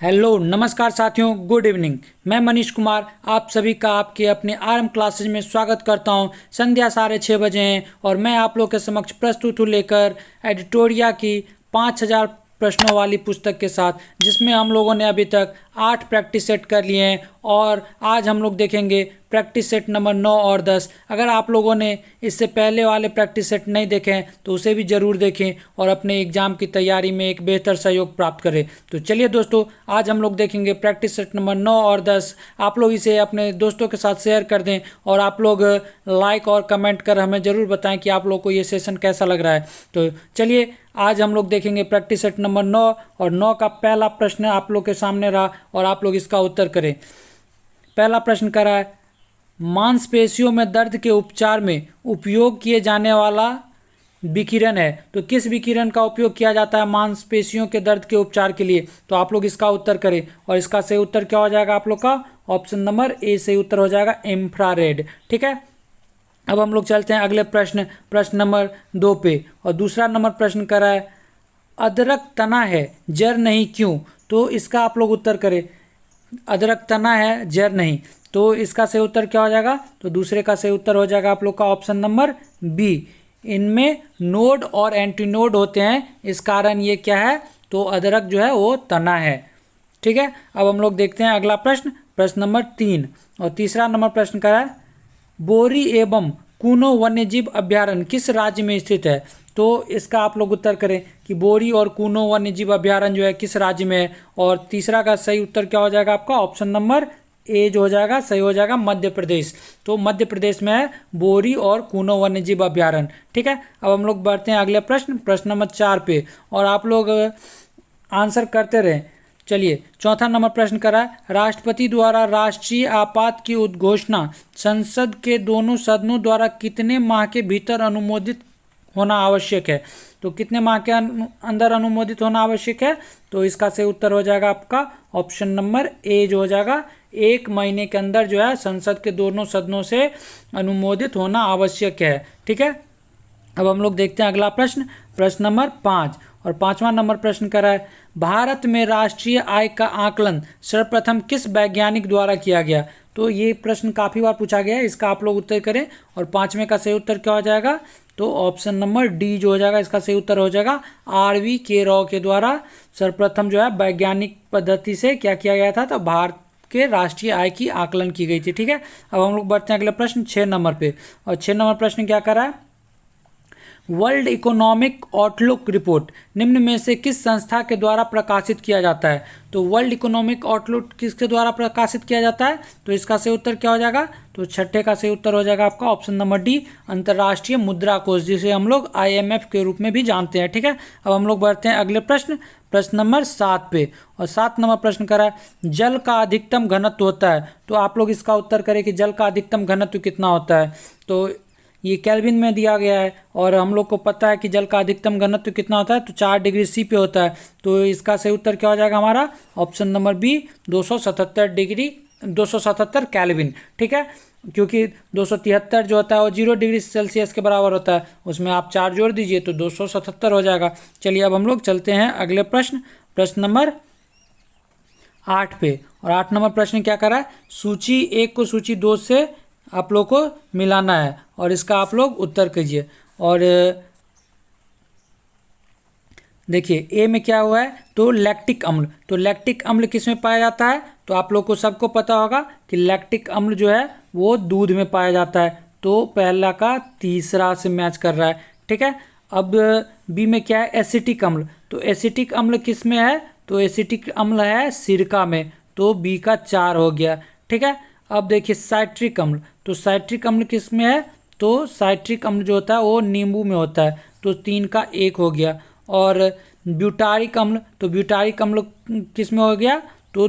Hello नमस्कार साथियों, good evening. मैं मनीष कुमार आप सभी का आपके अपने आरएम क्लासेज में स्वागत करता हूं। संध्या 6:30 बजे हैं और मैं आप लोग के समक्ष प्रस्तुत हूं लेकर एडिटोरिया की 5000 प्रश्नों वाली पुस्तक के साथ, जिसमें हम लोगों ने अभी तक 8 प्रैक्टिस सेट कर लिए हैं और आज हम लोग देखेंगे प्रैक्टिस सेट नंबर 9 और 10। अगर आप लोगों ने इससे पहले वाले प्रैक्टिस सेट नहीं देखे हैं तो उसे भी ज़रूर देखें और अपने एग्ज़ाम की तैयारी में एक बेहतर सहयोग प्राप्त करें। तो चलिए दोस्तों, आज हम लोग देखेंगे प्रैक्टिस सेट नंबर 9 और 10। आप लोग इसे अपने दोस्तों के साथ शेयर कर दें और आप लोग लाइक और कमेंट कर हमें ज़रूर बताएं कि आप लोग को ये सेशन कैसा लग रहा है। तो चलिए, आज हम लोग देखेंगे प्रैक्टिस सेट नंबर 9 और 9 का पहला प्रश्न आप लोग के सामने रहा और आप लोग इसका उत्तर करें। पहला प्रश्न कर रहा है, मांसपेशियों में दर्द के उपचार में उपयोग किए जाने वाला विकिरण है। तो किस विकिरण का उपयोग किया जाता है मांसपेशियों के दर्द के उपचार के लिए? तो आप लोग इसका उत्तर करें और इसका सही उत्तर क्या हो जाएगा आप लोग का? ऑप्शन नंबर ए सही उत्तर हो जाएगा, इंफ्रारेड। ठीक है, अब हम लोग चलते हैं अगले प्रश्न नंबर 2 पे। और दूसरा नंबर प्रश्न कर रहा है, अदरक तना है जड़ नहीं क्यों? तो इसका आप लोग उत्तर करें। अदरक तना है जड़ नहीं, तो इसका सही उत्तर क्या हो जाएगा? तो दूसरे का सही उत्तर हो जाएगा आप लोग का ऑप्शन नंबर बी। इनमें नोड और एंटीनोड होते हैं, इस कारण ये क्या है? तो अदरक जो है वो तना है। ठीक है, अब हम लोग देखते हैं अगला प्रश्न नंबर 3। और तीसरा नंबर प्रश्न का है, बोरी एवं कूनो वन्यजीव अभ्यारण्य किस राज्य में स्थित है? तो इसका आप लोग उत्तर करें कि बोरी और कूनो वन्यजीव अभ्यारण्य जो है किस राज्य में है। और तीसरा का सही उत्तर क्या हो जाएगा आपका? ऑप्शन नंबर ए जो हो जाएगा सही हो जाएगा, मध्य प्रदेश। तो मध्य प्रदेश में है बोरी और कूनो वन्यजीव अभ्यारण्य। ठीक है, अब हम लोग बढ़ते हैं अगले प्रश्न नंबर 4 पे और आप लोग आंसर करते रहें। चलिए, चौथा नंबर प्रश्न करा है, राष्ट्रपति द्वारा राष्ट्रीय आपात की उद्घोषणा संसद के दोनों सदनों द्वारा कितने माह के भीतर अनुमोदित होना आवश्यक है? तो कितने माह के अंदर अनुमोदित होना आवश्यक है? तो इसका सही उत्तर हो जाएगा आपका ऑप्शन नंबर ए जो हो जाएगा, 1 महीने के अंदर जो है संसद के दोनों सदनों से अनुमोदित होना आवश्यक है। ठीक है, अब हम लोग देखते हैं अगला प्रश्न नंबर 5। और 5वां नंबर प्रश्न कर रहा है, भारत में राष्ट्रीय आय का आकलन सर्वप्रथम किस वैज्ञानिक द्वारा किया गया? तो ये प्रश्न काफ़ी बार पूछा गया है, इसका आप लोग उत्तर करें। और 5वें का सही उत्तर क्या हो जाएगा? तो ऑप्शन नंबर डी जो हो जाएगा, इसका सही उत्तर हो जाएगा आर.वी. के राव के द्वारा सर्वप्रथम जो है वैज्ञानिक पद्धति से क्या किया गया था? तो भारत के राष्ट्रीय आय की आकलन की गई थी। ठीक है, अब हम लोग बढ़ते हैं अगले प्रश्न 6 नंबर पे। और 6 नंबर प्रश्न क्या कर रहा है, वर्ल्ड इकोनॉमिक आउटलुक रिपोर्ट निम्न में से किस संस्था के द्वारा प्रकाशित किया जाता है? तो वर्ल्ड इकोनॉमिक आउटलुक किसके द्वारा प्रकाशित किया जाता है? तो इसका सही उत्तर क्या हो जाएगा? तो छठे का सही उत्तर हो जाएगा आपका ऑप्शन नंबर डी, अंतर्राष्ट्रीय मुद्रा कोष, जिसे हम लोग IMF के रूप में भी जानते हैं। ठीक है, अब हम लोग बढ़ते हैं अगले प्रश्न नंबर 7 पे। और 7 नंबर प्रश्न करा है, जल का अधिकतम घनत्व होता है। तो आप लोग इसका उत्तर करें कि जल का अधिकतम घनत्व कितना होता है? तो ये केल्विन में दिया गया है और हम लोग को पता है कि जल का अधिकतम घनत्व कितना होता है? तो 4 डिग्री सी पे होता है। तो इसका सही उत्तर क्या हो जाएगा हमारा? Option number B, 277 kelvin. ठीक है, क्योंकि 273 जो होता है वो 0 डिग्री सेल्सियस के बराबर होता है, उसमें आप 4 जोड़ दीजिए तो 277 हो जाएगा। चलिए, अब हम लोग चलते हैं अगले प्रश्न नंबर 8 पे। और 8 नंबर प्रश्न क्या कर रहा है, सूची 1 को सूची 2 से आप लोग को मिलाना है और इसका आप लोग उत्तर कीजिए। और देखिए, ए में क्या हुआ है? तो लैक्टिक अम्ल। तो लैक्टिक अम्ल किस में पाया जाता है? तो आप लोग को सबको पता होगा कि लैक्टिक अम्ल जो है वो दूध में पाया जाता है। तो पहला का तीसरा से मैच कर रहा है। ठीक है, अब बी में क्या है? एसिटिक अम्ल। तो एसिटिक अम्ल किस में है? तो एसिटिक अम्ल है सिरका में। तो बी का 4 हो गया। ठीक है, अब देखिए साइट्रिक अम्ल। तो साइट्रिक अम्ल किस में है? तो साइट्रिक अम्ल जो होता है वो नींबू में होता है। तो 3 का 1 हो गया। और ब्यूटारिक अम्ल, तो ब्यूटारिक अम्ल किस में हो गया? तो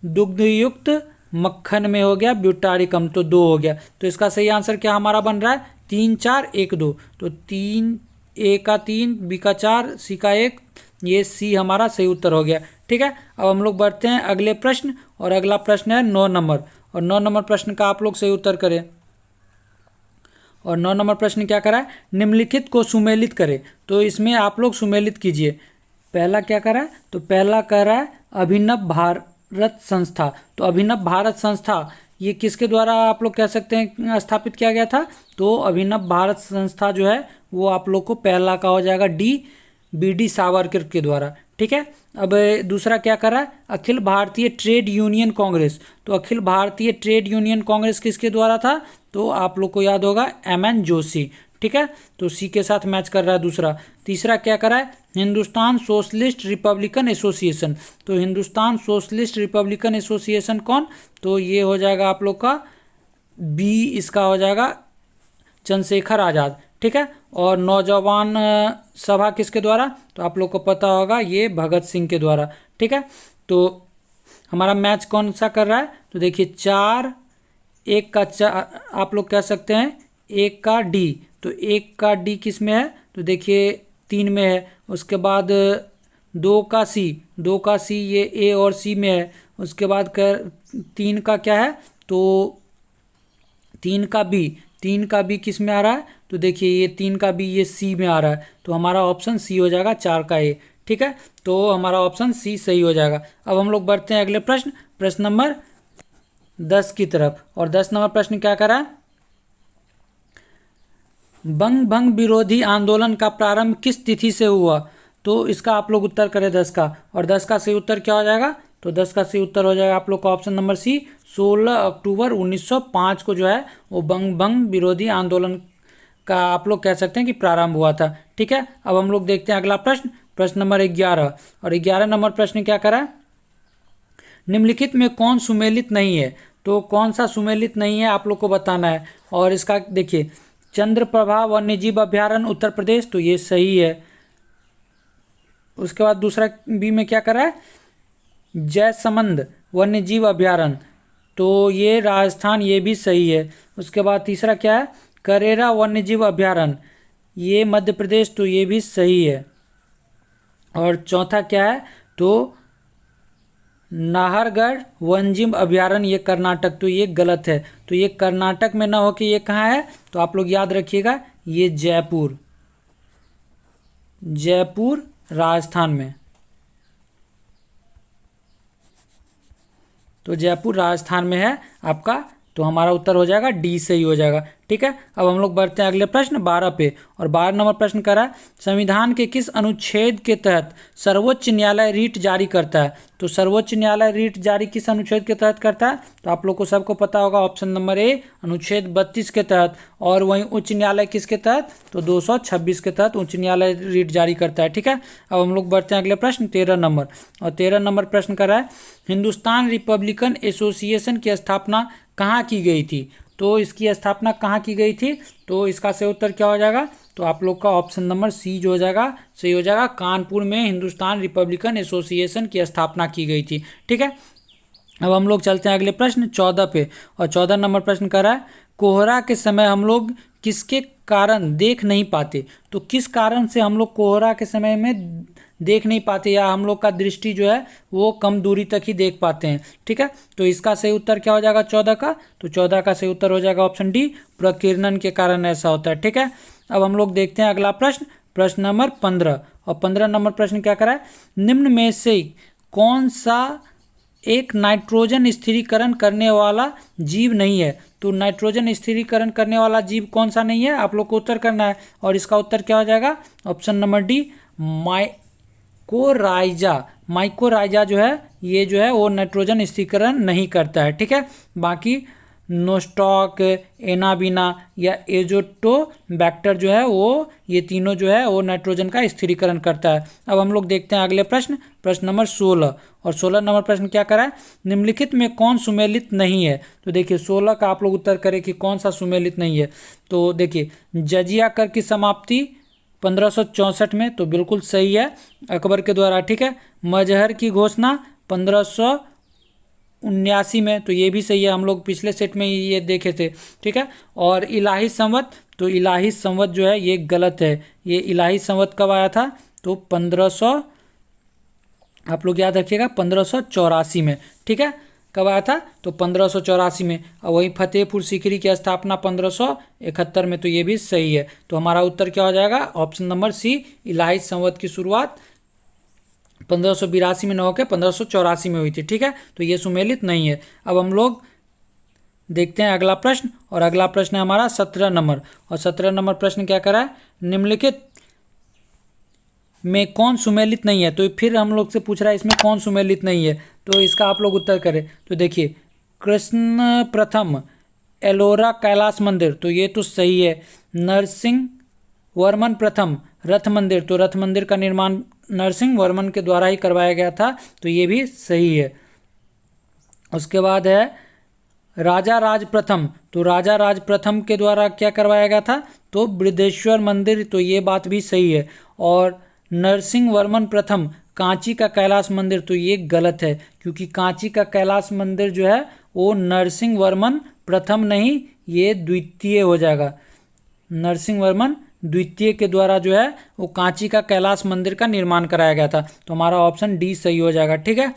दुग्धयुक्त मक्खन में हो गया ब्यूटारिक अम्ल, तो 2 हो गया। तो इसका सही आंसर क्या हमारा बन रहा है? 3 4 1 2। तो 3, ए का 3, बी का 4, सी का 1, ये सी हमारा सही उत्तर हो गया। ठीक है, अब हम लोग बढ़ते हैं अगले प्रश्न और अगला प्रश्न है 9 नंबर। और 9 नंबर प्रश्न का आप लोग सही उत्तर करें। और 9 नंबर प्रश्न क्या करा है? निम्नलिखित को सुमेलित करें। तो इसमें आप लोग सुमेलित कीजिए। पहला क्या करा है? तो पहला कह रहा है अभिनव भारत संस्था। तो अभिनव भारत संस्था ये किसके द्वारा आप लोग कह सकते हैं स्थापित किया गया था? तो अभिनव भारत संस्था जो है वो आप लोग को पहला का हो जाएगा बी डी सावरकर के द्वारा। ठीक है। अब दूसरा क्या करा है? Akhil Bharatiya trade union Congress. तो अखिल भारतीय ट्रेड यूनियन कांग्रेस किसके द्वारा था? तो आप लोग को याद होगा एम.एन. जोशी। ठीक है, तो सी के साथ मैच कर रहा है दूसरा। तीसरा क्या करा है? Hindustan socialist Republican association. तो हिंदुस्तान सोशलिस्ट रिपब्लिकन एसोसिएशन कौन? तो ये हो जाएगा आप लोग का बी, इसका हो जाएगा चंद्रशेखर आज़ाद। ठीक है। और नौजवान सभा किसके द्वारा? तो आप लोग को पता होगा ये भगत सिंह के द्वारा। ठीक है। तो हमारा मैच कौन सा कर रहा है? तो देखिए 4 का आप लोग कह सकते हैं 1 का डी। तो 1 का डी किस में है? तो देखिए 3 में है। उसके बाद 2 का सी, 2 का सी ये ए और सी में है। उसके बाद 3 का क्या है? तो 3 का बी, 3 का बी किस में आ रहा है? तो देखिए ये 3 का बी ये सी में आ रहा है। तो हमारा ऑप्शन सी हो जाएगा 4 का ए। ठीक है, तो हमारा ऑप्शन सी सही हो जाएगा। अब हम लोग बढ़ते हैं अगले प्रश्न, प्रश्न नंबर 10 की तरफ। और 10 नंबर प्रश्न क्या करा है? बंग भंग विरोधी आंदोलन का प्रारंभ किस तिथि से हुआ? तो इसका आप लोग उत्तर करें 10 का। और 10 का सही उत्तर क्या हो जाएगा? तो 10 का सही उत्तर हो जाएगा आप लोग का ऑप्शन नंबर सी, 16 अक्टूबर 1905 को जो है वो बंग भंग विरोधी आंदोलन का आप लोग कह सकते हैं कि प्रारंभ हुआ था। ठीक है। अब हम लोग देखते हैं अगला प्रश्न, प्रश्न नंबर 11। और 11 नंबर प्रश्न क्या करा? निम्नलिखित में कौन सुमेलित नहीं है? तो कौन सा सुमेलित नहीं है आप लोग को बताना है। और इसका देखिए चंद्रप्रभा वन्यजीव अभ्यारण्य उत्तर प्रदेश, तो ये सही है। उसके बाद दूसरा बी में क्या करा है? जयसमंद वन्यजीव अभ्यारण्य, तो ये राजस्थान, ये भी सही है। उसके बाद तीसरा क्या है? करेरा वन्यजीव अभ्यारण्य, ये मध्य प्रदेश, तो ये भी सही है। और चौथा क्या है? तो नाहरगढ़ वन्यजीव अभ्यारण्य, ये कर्नाटक, तो ये गलत है। तो ये कर्नाटक में ना हो कि ये कहाँ है? तो आप लोग याद रखिएगा ये जयपुर, जयपुर राजस्थान में। तो जयपुर राजस्थान में है आपका। तो हमारा उत्तर हो जाएगा डी सही हो जाएगा। ठीक है। अब हम लोग बढ़ते हैं अगले प्रश्न 12 पे। और 12 नंबर प्रश्न करा, संविधान के किस अनुच्छेद के तहत सर्वोच्च न्यायालय रीट जारी करता है? तो सर्वोच्च न्यायालय रीट जारी किस अनुच्छेद के तहत करता है? तो आप लोग को सबको पता होगा ऑप्शन नंबर ए, अनुच्छेद 32 के तहत। और वहीं उच्च न्यायालय किसके तहत? तो 226 के तहत उच्च न्यायालय रीट जारी करता है। ठीक है। अब हम लोग बढ़ते हैं अगले प्रश्न 13 नंबर। और 13 नंबर प्रश्न करा है, हिंदुस्तान रिपब्लिकन एसोसिएशन की स्थापना कहाँ की गई थी? तो इसकी स्थापना कहाँ की गई थी? तो इसका सही उत्तर क्या हो जाएगा? तो आप लोग का ऑप्शन नंबर सी जो हो जाएगा सही हो जाएगा। कानपुर में हिंदुस्तान रिपब्लिकन एसोसिएशन की स्थापना की गई थी। ठीक है। अब हम लोग चलते हैं अगले प्रश्न 14 पे। और 14 नंबर प्रश्न कर रहा है, कोहरा के समय हम लोग किसके कारण देख नहीं पाते? तो किस कारण से हम लोग कोहरा के समय में देख नहीं पाते, या हम लोग का दृष्टि जो है वो कम दूरी तक ही देख पाते हैं? ठीक है। तो इसका सही उत्तर क्या हो जाएगा 14 का? तो 14 का सही उत्तर हो जाएगा ऑप्शन डी, प्रकीर्णन के कारण ऐसा होता है। ठीक है। अब हम लोग देखते हैं अगला प्रश्न, प्रश्न नंबर 15। और 15 नंबर प्रश्न क्या करा है, निम्न में से कौन सा एक नाइट्रोजन स्थिरीकरण करने वाला जीव नहीं है? तो नाइट्रोजन स्थिरीकरण करने वाला जीव कौन सा नहीं है, आप लोग को उत्तर करना है। और इसका उत्तर क्या हो जाएगा? Option number D, mycorrhiza. Mycorrhiza जो है ये जो है वो नाइट्रोजन स्थिरीकरण नहीं करता है। ठीक है। बाकी नोस्टॉक, एनाबिना या एजोटोबैक्टर जो है वो ये तीनों जो है वो नाइट्रोजन का स्थिरीकरण करता है। अब हम लोग देखते हैं अगले प्रश्न, प्रश्न नंबर 16। और 16 नंबर प्रश्न क्या करा है, निम्नलिखित में कौन सुमेलित नहीं है? तो देखिए 16 का आप लोग उत्तर करें कि कौन सा सुमेलित नहीं है। तो देखिए जजिया कर की समाप्ति 1564 में, तो बिल्कुल सही है, अकबर के द्वारा। ठीक है। मजहर की घोषणा 1579 में, तो ये भी सही है, हम लोग पिछले सेट में ये देखे थे। ठीक है। और इलाही संवत, तो इलाही संवत जो है ये गलत है। ये इलाही संवत कब आया था? तो 1500, आप लोग याद रखिएगा 1584 में। ठीक है। कब आया था? तो 1584 में। और वहीं फतेहपुर सीकरी की स्थापना 1571 में, तो ये भी सही है। तो हमारा उत्तर क्या हो जाएगा? ऑप्शन नंबर सी, इलाही संवत की शुरुआत 1582 में न होकर 1584 में हुई थी। ठीक है, तो ये सुमेलित नहीं है। अब हम लोग देखते हैं अगला प्रश्न, और अगला प्रश्न है हमारा 17 नंबर। और 17 नंबर प्रश्न क्या करा है, निम्नलिखित में कौन सुमेलित नहीं है। तो फिर हम लोग से पूछ रहा है इसमें कौन सुमेलित नहीं है, तो इसका आप लोग उत्तर करें। तो देखिए, कृष्ण प्रथम एलोरा कैलाश मंदिर, तो ये तो सही है। नरसिंह वर्मन प्रथम रथ मंदिर, तो रथ मंदिर का निर्माण नरसिंह वर्मन के द्वारा ही करवाया गया था, तो ये भी सही है। उसके बाद है राजा राज प्रथम, तो राजा राज प्रथम के द्वारा क्या करवाया गया था, तो बृहदेश्वर मंदिर, तो ये बात भी सही है। और नरसिंह वर्मन प्रथम कांची का कैलाश मंदिर, तो ये गलत है, क्योंकि कांची का कैलाश मंदिर जो है वो नरसिंह वर्मन प्रथम नहीं, ये द्वितीय हो जाएगा। नरसिंह वर्मन द्वितीय के द्वारा जो है वो कांची का कैलाश मंदिर का निर्माण कराया गया था, तो हमारा ऑप्शन डी सही हो जाएगा। ठीक है,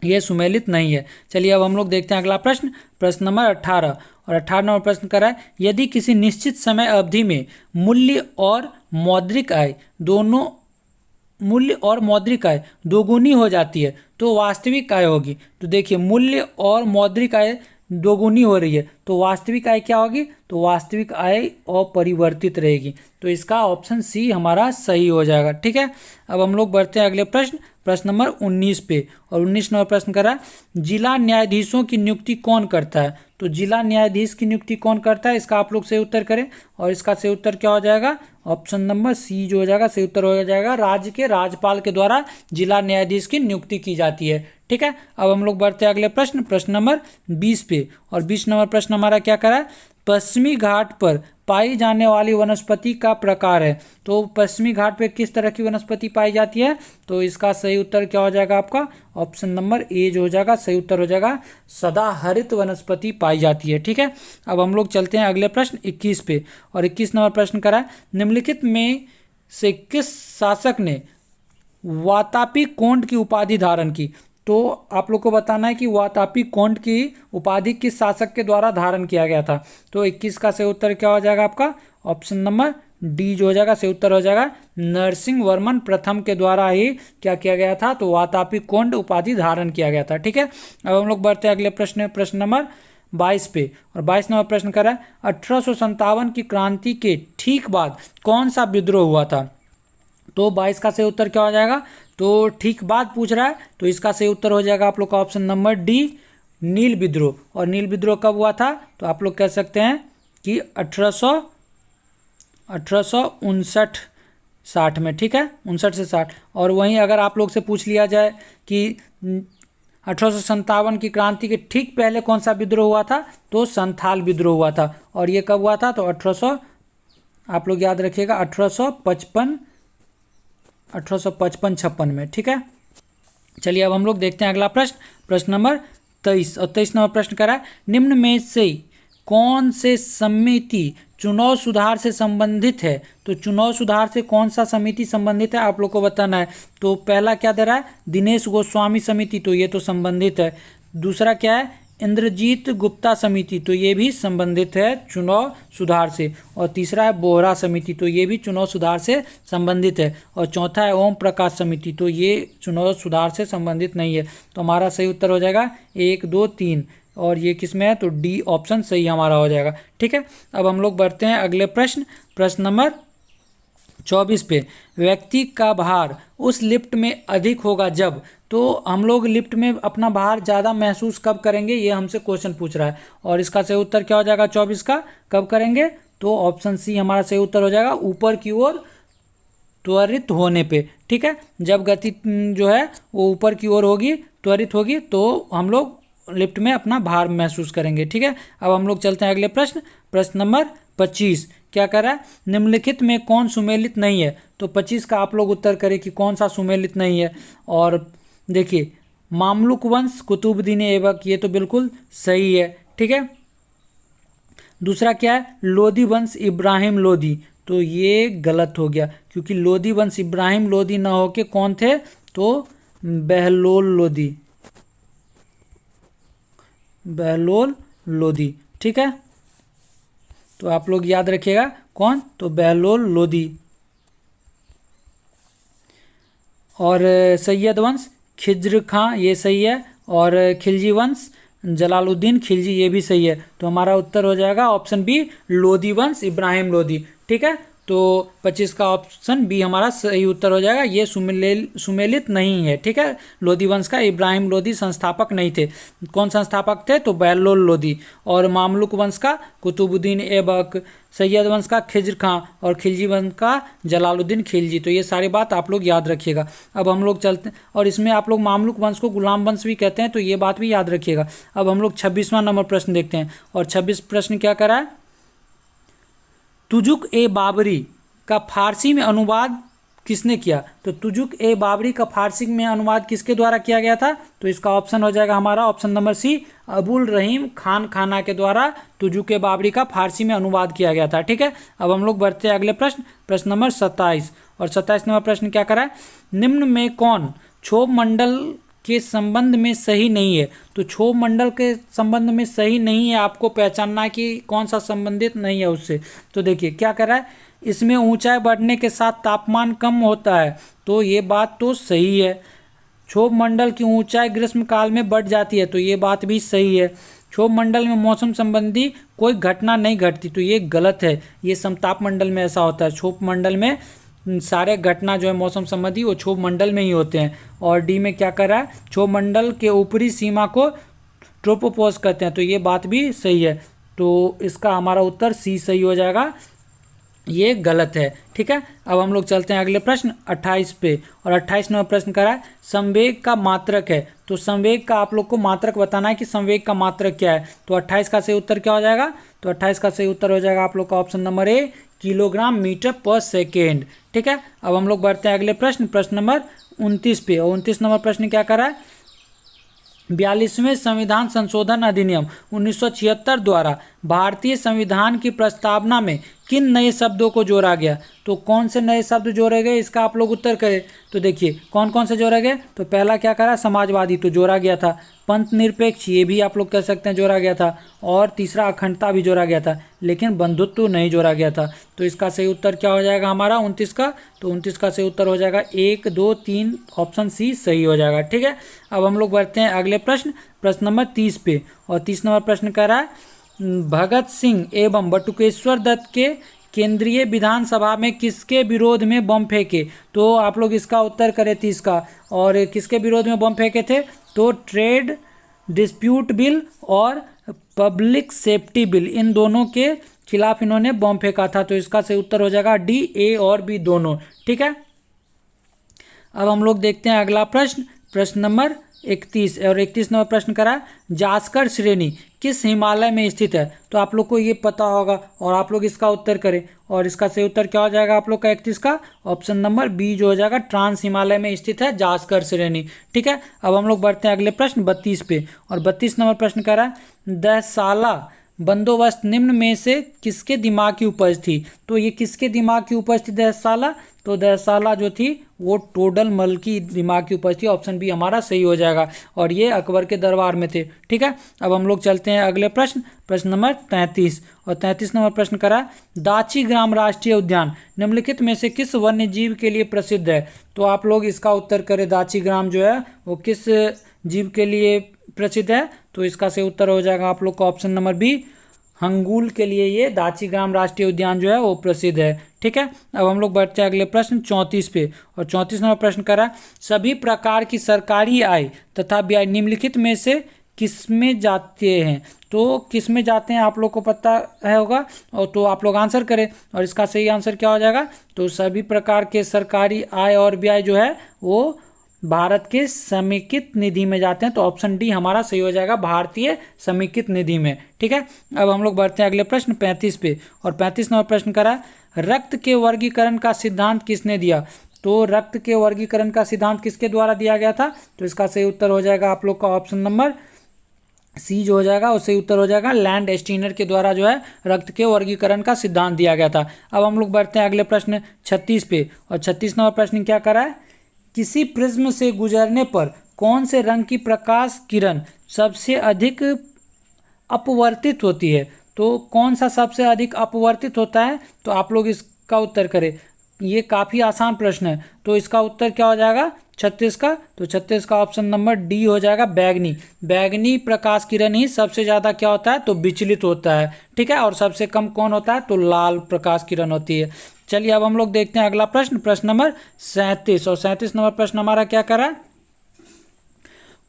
ये सुमेलित नहीं है। चलिए अब हम लोग देखते हैं अगला प्रश्न, प्रश्न नंबर 18। और 18 नंबर प्रश्न कर रहा है, यदि किसी निश्चित समय अवधि में मूल्य और मौद्रिक आय दोगुनी हो जाती है तो वास्तविक आय होगी। तो देखिए, मूल्य और मौद्रिक आय दोगुनी हो रही है तो वास्तविक आय क्या होगी, तो वास्तविक आय अपरिवर्तित रहेगी। तो इसका ऑप्शन सी हमारा सही हो जाएगा। ठीक है, अब हम लोग बढ़ते हैं अगले प्रश्न, प्रश्न नंबर 19 पे। और 19 नंबर प्रश्न कर रहा है, जिला न्यायाधीशों की नियुक्ति कौन करता है। तो जिला न्यायाधीश की नियुक्ति कौन करता है, इसका आप लोग सही उत्तर करें। और इसका सही उत्तर क्या हो जाएगा, ऑप्शन नंबर सी जो हो जाएगा सही उत्तर हो जाएगा। राज्य के राज्यपाल के द्वारा जिला न्यायाधीश की नियुक्ति की जाती है। ठीक है, अब हम लोग बढ़ते हैं अगले प्रश्न, प्रश्न नंबर 20 पे। और 20 नंबर प्रश्न हमारा क्या करा है, पश्चिमी घाट पर पाई जाने वाली वनस्पति का प्रकार है। तो पश्चिमी घाट पे किस तरह की वनस्पति पाई जाती है, तो इसका सही उत्तर क्या हो जाएगा आपका, ऑप्शन नंबर ए जो हो जाएगा सही उत्तर हो जाएगा, सदाहरित वनस्पति पाई जाती है। ठीक है, अब हम लोग चलते हैं अगले प्रश्न 21 पे। और 21 नंबर प्रश्न करा है, निम्नलिखित में से किस शासक ने वातापी कोंड की उपाधि धारण की। तो आप लोग को बताना है कि वातापी कोंड की उपाधि किस शासक के द्वारा धारण किया गया था। तो 21 का सही उत्तर क्या हो जाएगा आपका, ऑप्शन नंबर डी जो हो जाएगा सही उत्तर हो जाएगा, नरसिंह वर्मन प्रथम के द्वारा ही क्या किया गया था, तो वातापी कोंड उपाधि धारण किया गया था। ठीक है, अब हम लोग बढ़ते हैं अगले प्रश्न, प्रश्न नंबर 22 पे। और 22 नंबर प्रश्न कर रहा है, 1857 की क्रांति के ठीक बाद कौन सा विद्रोह हुआ था। तो 22 का सही उत्तर क्या हो जाएगा, तो ठीक बात पूछ रहा है, तो इसका सही उत्तर हो जाएगा आप लोग का ऑप्शन नंबर डी, नील विद्रोह। और नील विद्रोह कब हुआ था, तो आप लोग कह सकते हैं कि 1859 60 में। ठीक है, 59 से 60। और वहीं अगर आप लोग से पूछ लिया जाए कि 1857 की क्रांति के ठीक पहले कौन सा विद्रोह हुआ था, तो संथाल विद्रोह हुआ था। और ये कब हुआ था, तो 1800 आप लोग याद रखिएगा 1855-56 में। ठीक है, चलिए अब हम लोग देखते हैं अगला प्रश्न, प्रश्न नंबर 23। और 23 नंबर प्रश्न करा है, निम्न में से कौन से समिति चुनाव सुधार से संबंधित है। तो चुनाव सुधार से कौन सा समिति संबंधित है आप लोग को बताना है। तो पहला क्या दे रहा है, दिनेश गोस्वामी समिति, तो ये तो संबंधित है। दूसरा क्या है, इंद्रजीत गुप्ता समिति, तो ये भी संबंधित है चुनाव सुधार से। और तीसरा है बोहरा समिति, तो ये भी चुनाव सुधार से संबंधित है। और चौथा है ओम प्रकाश समिति, तो ये चुनाव सुधार से संबंधित नहीं है। तो हमारा सही उत्तर हो जाएगा 1 2 3, और ये किस में है, तो डी ऑप्शन सही हमारा हो जाएगा। ठीक है, अब हम लोग बढ़ते हैं अगले प्रश्न, प्रश्न नंबर 24 पे। व्यक्ति का भार उस लिफ्ट में अधिक होगा जब, तो हम लोग लिफ्ट में अपना भार ज़्यादा महसूस कब करेंगे, ये हमसे क्वेश्चन पूछ रहा है। और इसका सही उत्तर क्या हो जाएगा 24 का, कब करेंगे, तो ऑप्शन सी हमारा सही उत्तर हो जाएगा, ऊपर की ओर त्वरित होने पे। ठीक है, जब गति जो है वो ऊपर की ओर होगी, त्वरित होगी, तो हम लोग लिफ्ट में अपना भार महसूस करेंगे। ठीक है, अब हम लोग चलते हैं अगले प्रश्न, प्रश्न नंबर 25। क्या कर रहा है, निम्नलिखित में कौन सुमेलित नहीं है। तो 25 का आप लोग उत्तर करें कि कौन सा सुमेलित नहीं है। और देखिए, मामलुक वंश कुतुबुद्दीन ऐबक, ये तो बिल्कुल सही है। ठीक है, दूसरा क्या है, लोदी वंश इब्राहिम लोदी, तो ये गलत हो गया, क्योंकि लोदी वंश इब्राहिम लोदी ना होके कौन थे, तो बहलोल लोदी। ठीक है, तो आप लोग याद रखिएगा कौन, तो बहलोल लोदी। और सैयद वंश, खिज्र खां ये सही है, और खिलजी वंश, जलालुद्दीन खिलजी ये भी सही है। तो हमारा उत्तर हो जाएगा ऑप्शन बी, लोधी वंश, इब्राहिम लोधी। ठीक है, तो 25 का ऑप्शन बी हमारा सही उत्तर हो जाएगा। ये सुमेलित नहीं है। ठीक है, लोधी वंश का इब्राहिम लोधी संस्थापक नहीं थे। कौन संस्थापक थे? तो बहलोल लोधी। और मामलुक वंश का कुतुबुद्दीन ऐबक, सैयद वंश का खिज्र खां, और खिलजी वंश का जलालुद्दीन खिलजी। तो ये सारी बात आप लोग याद रखिएगा। अब हम लोग चलते हैं, और इसमें आप लोग मामलुक वंश को गुलाम वंश भी कहते हैं, तो ये बात भी याद रखिएगा। अब हम लोग 26वां नंबर प्रश्न देखते हैं, और 26 प्रश्न क्या करा है? तुजुक ए बाबरी का फारसी में अनुवाद किसने किया? तो तुजुक ए बाबरी का फारसी में अनुवाद किसके द्वारा किया गया था? तो इसका ऑप्शन हो जाएगा हमारा ऑप्शन नंबर सी, अबुल रहीम खान खाना के द्वारा तुजुक ए बाबरी का फारसी में अनुवाद किया गया था। ठीक है, अब हम लोग बढ़ते हैं अगले प्रश्न, प्रश्न नंबर 27। और 27 नंबर प्रश्न क्या करा है? निम्न में कौन क्षोभ मंडल के संबंध में सही नहीं है? तो क्षोभ मंडल के संबंध में सही नहीं है, आपको पहचानना है कि कौन सा संबंधित नहीं है उससे। तो देखिए क्या कर रहा है, इसमें ऊंचाई बढ़ने के साथ तापमान कम होता है, तो ये बात तो सही है। क्षोभ मंडल की ऊंचाई ग्रीष्म काल में बढ़ जाती है, तो ये बात भी सही है। क्षोभ मंडल में मौसम संबंधी कोई घटना नहीं घटती, तो ये गलत है। ये समताप मंडल में ऐसा होता है। क्षोभ मंडल में सारे घटना जो है मौसम संबंधी वो क्षोभ मंडल में ही होते हैं। और डी में क्या कर रहा है? क्षोभ मंडल के ऊपरी सीमा को ट्रोपोपॉज कहते हैं, तो ये बात भी सही है। तो इसका हमारा उत्तर सी सही हो जाएगा, ये गलत है। ठीक है, अब हम लोग चलते हैं अगले प्रश्न 28 पे। और 28 नंबर प्रश्न करा है, संवेग का मात्रक है। तो संवेग का आप लोग को मात्रक बताना है कि संवेग का मात्रक क्या है। तो 28 का सही उत्तर क्या हो जाएगा? तो 28 का सही उत्तर हो जाएगा आप लोग का option number A, kilogram metre पर सेकेंड। ठीक है, अब हम लोग बढ़ते हैं अगले प्रश्न, प्रश्न नंबर 29 पे। और 29 नंबर प्रश्न क्या करा है? 42वें संविधान संशोधन अधिनियम 1976 द्वारा भारतीय संविधान की प्रस्तावना में किन नए शब्दों को जोड़ा गया? तो कौन से नए शब्द जोड़े गए, इसका आप लोग उत्तर करें। तो देखिए कौन कौन से जोड़े गए। तो पहला क्या करा? समाजवादी, तो जोड़ा गया था। पंथ निरपेक्ष, ये भी आप लोग कह सकते हैं जोड़ा गया था। और तीसरा अखंडता भी जोड़ा गया था, लेकिन बंधुत्व नहीं जोड़ा गया था। तो इसका सही उत्तर क्या हो जाएगा हमारा 29 का? तो 29 का सही उत्तर हो जाएगा 1, 2, 3, ऑप्शन सी सही हो जाएगा। ठीक है, अब हम लोग बढ़ते हैं अगले प्रश्न, प्रश्न नंबर 30 पे। और 30 नंबर प्रश्न कह रहा है, भगत सिंह एवं बटुकेश्वर दत्त के केंद्रीय विधानसभा में किसके विरोध में बम फेंके? तो आप लोग इसका उत्तर करें 30 का। और किसके विरोध में बम फेंके थे? तो ट्रेड डिस्प्यूट बिल और पब्लिक सेफ्टी बिल, इन दोनों के खिलाफ इन्होंने बम फेंका था। तो इसका सही उत्तर हो जाएगा डी, ए और बी दोनों। ठीक है, अब हम लोग देखते हैं अगला प्रश्न, प्रश्न नंबर 31। और 31 नंबर प्रश्न करा, जास्कर श्रेणी किस हिमालय में स्थित है? तो आप लोग को ये पता होगा और आप लोग इसका उत्तर करें। और इसका सही उत्तर क्या हो जाएगा आप लोग का 31 का? ऑप्शन नंबर बी जो हो जाएगा, ट्रांस हिमालय में स्थित है जास्कर श्रेणी। ठीक है, अब हम लोग बढ़ते हैं अगले प्रश्न 32 पे। और 32 नंबर प्रश्न करा, दसाला बंदोबस्त निम्न में से किसके दिमाग की उपज थी? तो ये किसके दिमाग की उपज थी दसाला? तो दसाला जो थी वो टोडल मल की दिमाग की उपज थी। ऑप्शन बी हमारा सही हो जाएगा। और ये अकबर के दरबार में थे। ठीक है, अब हम लोग चलते हैं अगले प्रश्न, प्रश्न नंबर 33। और 33 नंबर प्रश्न करा, दाची ग्राम राष्ट्रीय उद्यान निम्नलिखित में से किस वन्य जीव के लिए प्रसिद्ध है? तो आप लोग इसका उत्तर करें, दाची ग्राम जो है वो किस जीव के लिए प्रसिद्ध है? तो इसका सही उत्तर हो जाएगा आप लोग का ऑप्शन नंबर बी, हंगूल के लिए ये दाची ग्राम राष्ट्रीय उद्यान जो है वो प्रसिद्ध है। ठीक है, अब हम लोग बढ़ते हैं अगले प्रश्न 34 पे। और 34 नंबर प्रश्न करा, सभी प्रकार की सरकारी आय तथा व्यय निम्नलिखित में से किसमें जाते हैं? तो किसमें जाते हैं आप लोग को पता है होगा, और तो आप लोग आंसर करें। और इसका सही आंसर क्या हो जाएगा? तो सभी प्रकार के सरकारी आय और व्यय जो है वो भारत के समेकित निधि में जाते हैं। तो ऑप्शन डी हमारा सही हो जाएगा, भारतीय समेकित निधि में। ठीक है, अब हम लोग बढ़ते हैं अगले प्रश्न 35 पे। और 35 नंबर प्रश्न करा, रक्त के वर्गीकरण का सिद्धांत किसने दिया? तो रक्त के वर्गीकरण का सिद्धांत किसके द्वारा दिया गया था? तो इसका सही उत्तर हो जाएगा आप लोग का ऑप्शन नंबर सी जो हो जाएगा, और सही उत्तर हो जाएगा लैंड एस्टीनर के द्वारा जो है रक्त के वर्गीकरण का सिद्धांत दिया गया था। अब हम लोग बढ़ते हैं अगले प्रश्न 36 पे। और 36 नंबर प्रश्न क्या करा है, किसी प्रिज्म से गुजरने पर कौन से रंग की प्रकाश किरण सबसे अधिक अपवर्तित होती है? तो कौन सा सबसे अधिक अपवर्तित होता है? तो आप लोग इसका उत्तर करें। ये काफ़ी आसान प्रश्न है, तो इसका उत्तर क्या हो जाएगा? 36 का, तो 36 का ऑप्शन नंबर डी हो जाएगा बैगनी। बैगनी प्रकाश किरण ही सबसे ज़्यादा क्या होता है, तो विचलित होता है, ठीक है। और सबसे कम कौन होता है, तो लाल प्रकाश किरण होती है। चलिए अब हम लोग देखते हैं अगला प्रश्न, प्रश्न नंबर 37। और 37 नंबर प्रश्न हमारा क्या करा है,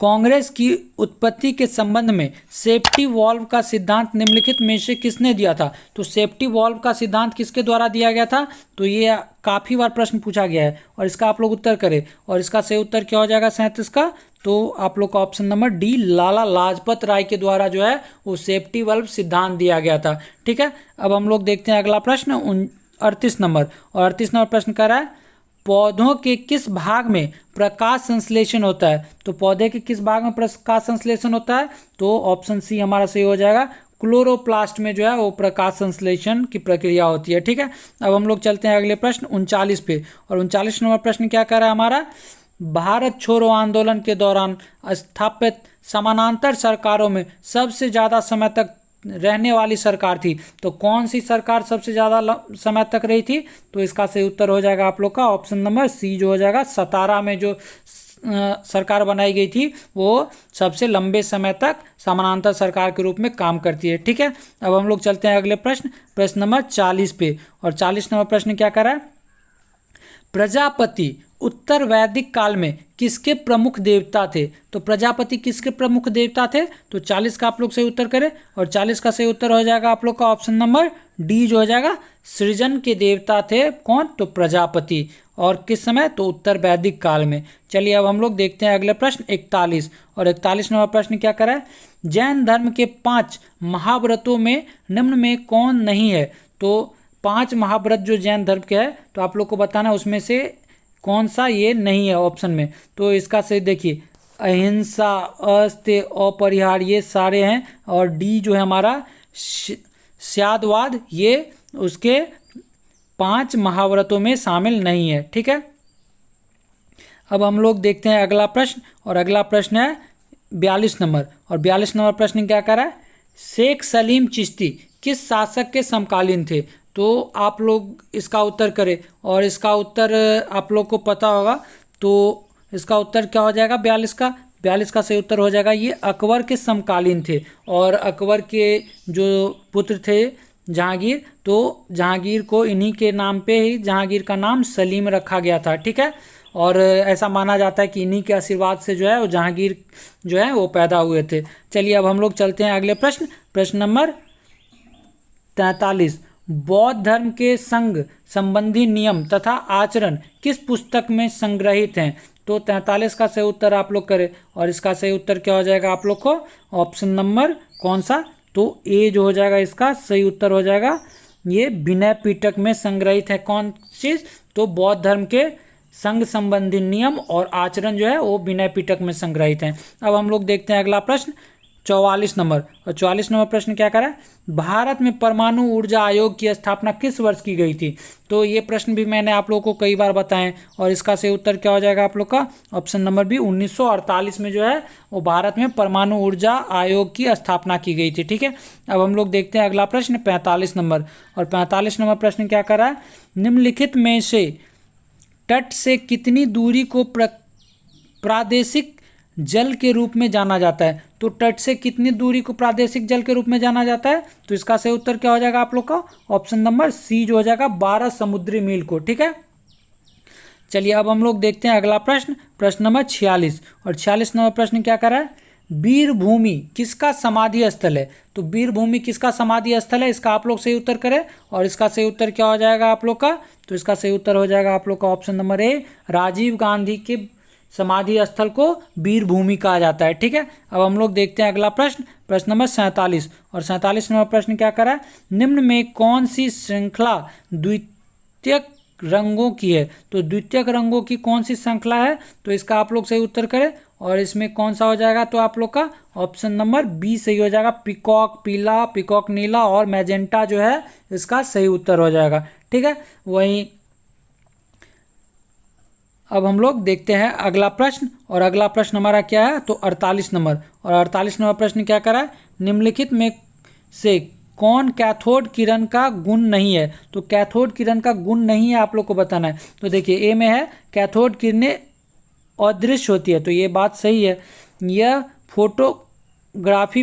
कांग्रेस की उत्पत्ति के संबंध में सेफ्टी वॉल्व का सिद्धांत निम्नलिखित में से किसने दिया था। तो सेफ्टी वॉल्व का सिद्धांत किसके द्वारा दिया गया था, तो ये काफ़ी बार प्रश्न पूछा गया है और इसका आप लोग उत्तर करें। और इसका सही उत्तर क्या हो जाएगा 37 का, तो आप लोग का option number D Lala Lajpat Rai के द्वारा जो है वो सेफ्टी वॉल्व सिद्धांत दिया गया था, ठीक है। अब हम लोग देखते हैं अगला प्रश्न 38 नंबर। और 38 नंबर प्रश्न कर रहा है, पौधों के किस भाग में प्रकाश संश्लेषण होता है। तो पौधे के किस भाग में प्रकाश संश्लेषण होता है, तो ऑप्शन सी हमारा सही हो जाएगा, क्लोरोप्लास्ट में जो है वो प्रकाश संश्लेषण की प्रक्रिया होती है, ठीक है। अब हम लोग चलते हैं अगले प्रश्न 39 पे। और 39 नंबर प्रश्न क्या कर रहा है हमारा, भारत छोड़ो आंदोलन के दौरान स्थापित समानांतर सरकारों में सबसे ज़्यादा समय तक रहने वाली सरकार थी। तो कौन सी सरकार सबसे ज़्यादा समय तक रही थी, तो इसका सही उत्तर हो जाएगा आप लोग का ऑप्शन नंबर सी जो हो जाएगा, 17 में जो सरकार बनाई गई थी वो सबसे लंबे समय तक समानांतर सरकार के रूप में काम करती है, ठीक है। अब हम लोग चलते हैं अगले प्रश्न, प्रश्न नंबर 40 पे। और 40 नंबर प्रश्न क्या कर रहा है, प्रजापति उत्तर वैदिक काल में किसके प्रमुख देवता थे। तो प्रजापति किसके प्रमुख देवता थे, तो 40 का आप लोग सही उत्तर करें। और 40 का सही उत्तर हो जाएगा आप लोग का ऑप्शन नंबर डी जो हो जाएगा, सृजन के देवता थे कौन, तो प्रजापति। और किस समय, तो उत्तर वैदिक काल में। चलिए अब हम लोग देखते हैं अगले प्रश्न 41। और 41 नंबर प्रश्न क्या करा है, जैन धर्म के 5 महाव्रतों में निम्न में कौन नहीं है। तो 5 महाव्रत जो जैन धर्म के है, तो आप लोग को बताना उसमें से कौन सा ये नहीं है ऑप्शन में। तो इसका सही देखिए, अहिंसा, अस्त्य, अपरिहार ये सारे हैं। और डी जो है हमारा स्यादवाद, ये उसके 5 महाव्रतों में शामिल नहीं है, ठीक है। अब हम लोग देखते हैं अगला प्रश्न। और अगला प्रश्न है 42 नंबर। और 42 नंबर प्रश्न क्या कर रहा है, शेख सलीम चिश्ती किस शासक के समकालीन थे। तो आप लोग इसका उत्तर करें। और इसका उत्तर आप लोग को पता होगा, तो इसका उत्तर क्या हो जाएगा 42 का सही उत्तर हो जाएगा, ये अकबर के समकालीन थे। और अकबर के जो पुत्र थे जहांगीर, तो जहांगीर को इन्हीं के नाम पे ही जहांगीर का नाम सलीम रखा गया था, ठीक है। और ऐसा माना जाता है कि इन्हीं के आशीर्वाद से जो है वो जहांगीर जो है वो पैदा हुए थे। चलिए अब हम लोग चलते हैं अगले प्रश्न, प्रश्न नंबर 43। बौद्ध धर्म के संघ संबंधी नियम तथा आचरण किस पुस्तक में संग्रहित हैं। तो 43 का सही उत्तर आप लोग करें। और इसका सही उत्तर क्या हो जाएगा आप लोग को, ऑप्शन नंबर कौन सा, तो ए जो हो जाएगा इसका सही उत्तर हो जाएगा, ये विनय पिटक में संग्रहित है। कौन चीज़, तो बौद्ध धर्म के संघ संबंधी नियम और आचरण जो है वो विनय पिटक में संग्रहित हैं। अब हम लोग देखते हैं अगला प्रश्न 44 नंबर। और 44 नंबर प्रश्न क्या करा है, भारत में परमाणु ऊर्जा आयोग की स्थापना किस वर्ष की गई थी। तो ये प्रश्न भी मैंने आप लोगों को कई बार बताएं। और इसका सही उत्तर क्या हो जाएगा आप लोग का, ऑप्शन नंबर बी 1948 में जो है वो भारत में परमाणु ऊर्जा आयोग की स्थापना की गई थी, ठीक है। अब हम लोग देखते हैं अगला प्रश्न 45 नंबर। और 45 नंबर प्रश्न क्या करा है, निम्नलिखित में से तट से कितनी दूरी को प्रादेशिक जल के रूप में जाना जाता है। तो तट से कितनी दूरी को प्रादेशिक जल के रूप में जाना जाता है, तो इसका सही उत्तर क्या हो जाएगा आप लोग का, ऑप्शन नंबर सी जो हो जाएगा 12 समुद्री मील को, ठीक है। चलिए अब हम लोग देखते हैं अगला प्रश्न, प्रश्न नंबर 46। और 46 नंबर प्रश्न क्या कर रहा है, वीरभूमि किसका समाधि स्थल है। तो वीरभूमि किसका समाधि स्थल है, इसका आप लोग सही उत्तर करें। और इसका सही उत्तर क्या हो जाएगा आप लोग का, तो इसका सही उत्तर हो जाएगा आप लोग का option number A, Rajiv Gandhi के समाधि स्थल को वीरभूमि कहा जाता है, ठीक है। अब हम लोग देखते हैं अगला प्रश्न, प्रश्न नंबर 47। और 47 नंबर प्रश्न क्या करा है, निम्न में कौन सी श्रृंखला द्वितीयक रंगों की है। तो द्वितीयक रंगों की कौन सी श्रृंखला है, तो इसका आप लोग सही उत्तर करें। और इसमें कौन सा हो जाएगा, तो आप लोग का ऑप्शन नंबर बी सही हो जाएगा, पिकॉक पीला, पिकॉक नीला और मैजेंटा जो है इसका सही उत्तर हो जाएगा, ठीक है। वहीं अब हम लोग देखते हैं अगला प्रश्न। और अगला प्रश्न हमारा क्या है, तो 48 नंबर। और 48 नंबर प्रश्न क्या करा है, निम्नलिखित में से कौन कैथोड किरण का गुण नहीं है। तो कैथोड किरण का गुण नहीं है आप लोग को बताना है। तो देखिए ए में है कैथोड किरणें अदृश्य होती है, तो ये बात सही है। यह फोटोग्राफी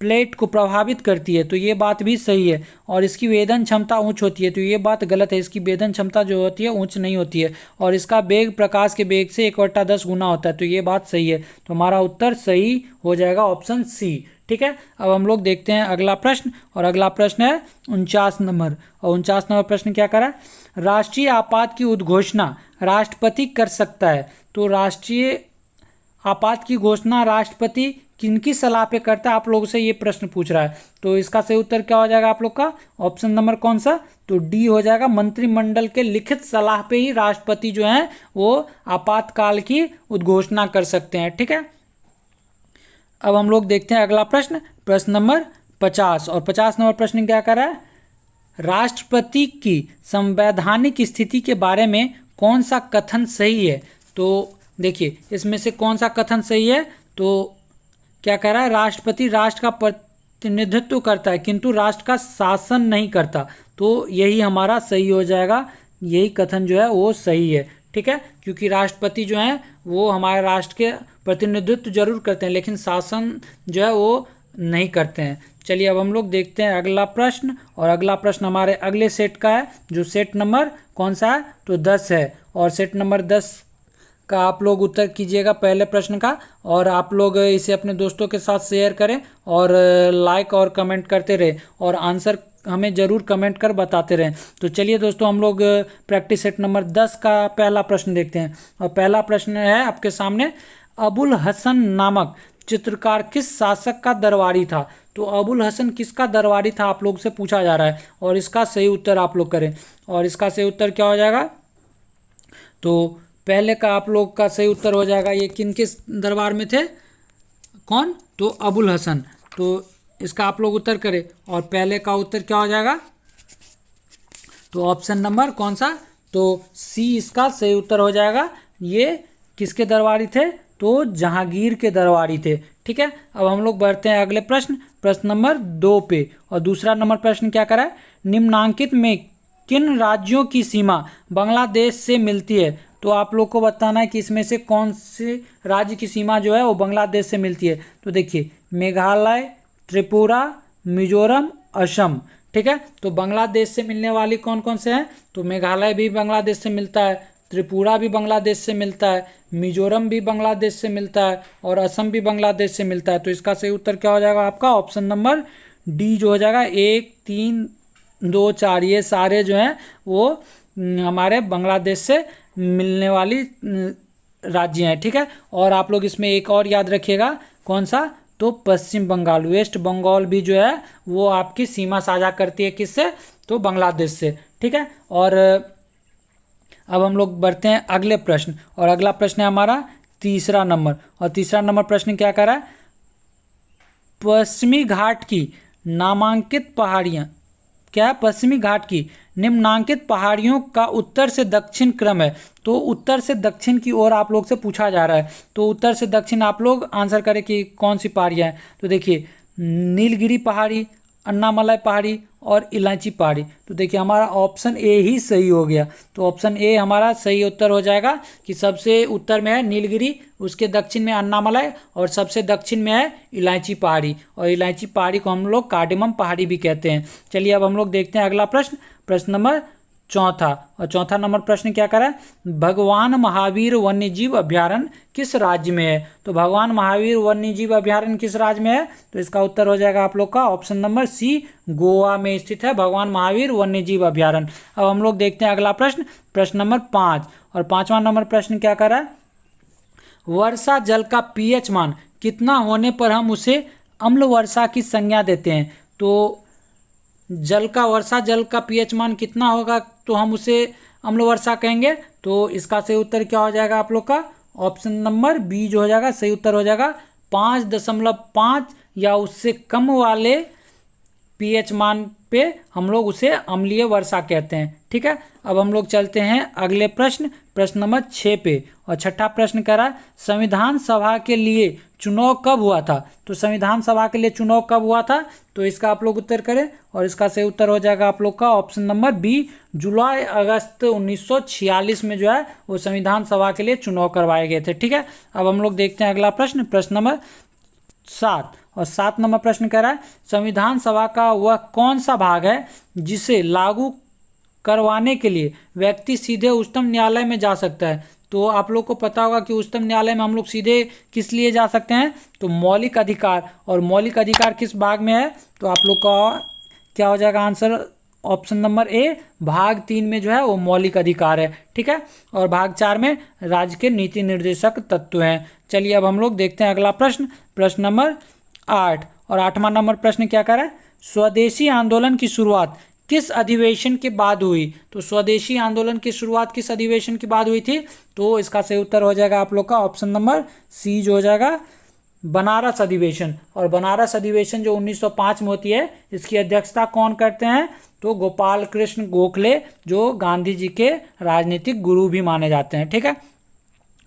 प्लेट को प्रभावित करती है, तो ये बात भी सही है। और इसकी वेदन क्षमता उच्च होती है, तो ये बात गलत है, इसकी वेदन क्षमता जो होती है उच्च नहीं होती है। और इसका वेग प्रकाश के वेग से 1/10 गुना होता है, तो ये बात सही है। तो हमारा उत्तर सही हो जाएगा ऑप्शन सी। ठीक है, अब हम लोग देखते हैं अगला प्रश्न, और अगला प्रश्न है 49 नंबर। और 49 नंबर प्रश्न क्या करा, राष्ट्रीय आपात की उद्घोषणा राष्ट्रपति कर सकता है। तो राष्ट्रीय आपात की घोषणा राष्ट्रपति किनकी सलाह पे करता है, आप लोगों से ये प्रश्न पूछ रहा है। तो इसका सही उत्तर क्या हो जाएगा आप लोग का, ऑप्शन नंबर कौन सा, तो डी हो जाएगा। मंत्रिमंडल के लिखित सलाह पे ही राष्ट्रपति जो है वो आपातकाल की उद्घोषणा कर सकते हैं। ठीक है, अब हम लोग देखते हैं अगला प्रश्न, प्रश्न नंबर 50। और 50 नंबर प्रश्न क्या कर रहा है, राष्ट्रपति की संवैधानिक स्थिति के बारे में कौन सा कथन सही है। तो देखिए इसमें से कौन सा कथन सही है, तो क्या कह रहा है, राष्ट्रपति राष्ट्र का प्रतिनिधित्व करता है किंतु राष्ट्र का शासन नहीं करता। तो यही हमारा सही हो जाएगा, यही कथन जो है वो सही है। ठीक है, क्योंकि राष्ट्रपति जो है वो हमारे राष्ट्र के प्रतिनिधित्व जरूर करते हैं लेकिन शासन जो है वो नहीं करते हैं। चलिए अब हम लोग देखते हैं अगला प्रश्न, और अगला प्रश्न हमारे अगले सेट का है, जो सेट नंबर कौन सा है, तो 10 है। और सेट नंबर 10 का आप लोग उत्तर कीजिएगा पहले प्रश्न का, और आप लोग इसे अपने दोस्तों के साथ शेयर करें और लाइक और कमेंट करते रहें, और आंसर हमें ज़रूर कमेंट कर बताते रहें। तो चलिए दोस्तों हम लोग प्रैक्टिस सेट नंबर 10 का पहला प्रश्न देखते हैं। और पहला प्रश्न है आपके सामने, अबुल हसन नामक चित्रकार किस शासक का दरबारी था। तो अबुल हसन किसका दरबारी था आप लोग से पूछा जा रहा है, और इसका सही उत्तर आप लोग करें। और इसका सही उत्तर क्या हो जाएगा, तो पहले का आप लोग का सही उत्तर हो जाएगा, ये किन किस दरबार में थे, कौन, तो अबुल हसन। तो इसका आप लोग उत्तर करें, और पहले का उत्तर क्या हो जाएगा, तो ऑप्शन नंबर कौन सा, तो सी इसका सही उत्तर हो जाएगा। ये किसके दरबारी थे, तो जहांगीर के दरबारी थे। ठीक है, अब हम लोग बढ़ते हैं अगले प्रश्न, प्रश्न नंबर 2 पे। और दूसरा नंबर प्रश्न क्या करा है, निम्नांकित में किन राज्यों की सीमा बांग्लादेश से मिलती है। तो आप लोग को बताना है कि इसमें से कौन से राज्य की सीमा जो है वो बांग्लादेश से मिलती है। तो देखिए मेघालय, त्रिपुरा, मिजोरम, असम। ठीक है, तो बांग्लादेश से मिलने वाली कौन कौन से हैं, तो मेघालय भी बांग्लादेश से मिलता है, त्रिपुरा भी बांग्लादेश से मिलता है, मिजोरम भी बांग्लादेश से मिलता है, और असम भी बांग्लादेश से मिलता है। तो इसका सही उत्तर क्या हो जाएगा आपका, ऑप्शन नंबर डी जो हो जाएगा। 1, 3, 2, 4 ये सारे जो हैं वो हमारे बांग्लादेश से मिलने वाली राज्य हैं। ठीक है, और आप लोग इसमें एक और याद रखिएगा, कौन सा, तो पश्चिम बंगाल, वेस्ट बंगाल भी जो है वो आपकी सीमा साझा करती है किससे, तो बांग्लादेश से। ठीक है, और अब हम लोग बढ़ते हैं अगले प्रश्न, और अगला प्रश्न है हमारा तीसरा नंबर। और तीसरा नंबर प्रश्न क्या कर रहा है, पश्चिमी घाट की नामांकित पहाड़ियाँ, क्या, पश्चिमी घाट की निम्नांकित पहाड़ियों का उत्तर से दक्षिण क्रम है। तो उत्तर से दक्षिण की ओर आप लोग से पूछा जा रहा है, तो उत्तर से दक्षिण आप लोग आंसर करें कि कौन सी पहाड़ियाँ हैं। तो देखिए नीलगिरी पहाड़ी, अन्नामलाई पहाड़ी और इलायची पहाड़ी। तो देखिए हमारा ऑप्शन ए ही सही हो गया। तो ऑप्शन ए हमारा सही उत्तर हो जाएगा कि सबसे उत्तर में है नीलगिरी, उसके दक्षिण में अन्नामलाई, और सबसे दक्षिण में है इलायची पहाड़ी। और इलायची पहाड़ी को हम लोग कार्डेमम पहाड़ी भी कहते हैं। चलिए अब हम लोग देखते हैं अगला प्रश्न, प्रश्न नंबर 4। और चौथा नंबर प्रश्न क्या करा है, भगवान महावीर वन्यजीव अभ्यारण्य किस राज्य में है। तो भगवान महावीर वन्यजीव अभ्यारण्य किस राज्य में है, तो इसका उत्तर हो जाएगा आप लोग का ऑप्शन नंबर सी, गोवा में स्थित है भगवान महावीर वन्यजीव अभ्यारण्य। अब हम लोग देखते हैं अगला प्रश्न, प्रश्न नंबर 5। और 5वां नंबर प्रश्न क्या कर रहा है, वर्षा जल का पीएच मान कितना होने पर हम उसे अम्ल वर्षा की संज्ञा देते हैं। तो जल का, वर्षा जल का पीएच मान कितना होगा तो हम उसे अम्ल वर्षा कहेंगे। तो इसका सही उत्तर क्या हो जाएगा आप लोग का, ऑप्शन नंबर बी जो हो जाएगा सही उत्तर हो जाएगा। 5.5 या उससे कम वाले पीएच मान पे हम लोग उसे अम्लीय वर्षा कहते हैं। ठीक है, अब हम लोग चलते हैं अगले प्रश्न, प्रश्न नंबर 6 पे। और छठा प्रश्न कह रहा है, संविधान सभा के लिए चुनाव कब हुआ था? तो संविधान सभा के लिए चुनाव कब हुआ था? तो इसका आप लोग उत्तर करें और इसका सही उत्तर हो जाएगा आप लोग का ऑप्शन नंबर बी, जुलाई अगस्त 1946 में जो है वो संविधान सभा के लिए चुनाव करवाए गए थे। ठीक है, अब हम लोग देखते हैं अगला प्रश्न, प्रश्न नंबर 7। और 7 नंबर प्रश्न कह रहा है संविधान सभा का वह कौन सा भाग है जिसे लागू करवाने के लिए व्यक्ति सीधे उच्चतम न्यायालय में जा सकता है? तो आप लोग को पता होगा कि उच्चतम न्यायालय में हम लोग सीधे किस लिए जा सकते हैं? तो मौलिक अधिकार। और मौलिक अधिकार किस भाग में है? तो आप लोग का क्या हो जाएगा आंसर? ऑप्शन नंबर ए, भाग 3 में जो है वो मौलिक अधिकार है। ठीक है, और भाग 4 में राज्य के नीति निर्देशक तत्व हैं। चलिए अब हम लोग देखते हैं अगला प्रश्न, प्रश्न नंबर 8। और 8वां नंबर प्रश्न क्या कर रहा है? स्वदेशी आंदोलन की शुरुआत किस अधिवेशन के बाद हुई? तो स्वदेशी आंदोलन की शुरुआत किस अधिवेशन के बाद हुई थी? तो इसका सही उत्तर हो जाएगा आप लोग का ऑप्शन नंबर सी जो हो जाएगा बनारस अधिवेशन। और बनारस अधिवेशन जो 1905 में होती है, इसकी अध्यक्षता कौन करते हैं? तो गोपाल कृष्ण गोखले, जो गांधी जी के राजनीतिक गुरु भी माने जाते हैं। ठीक है,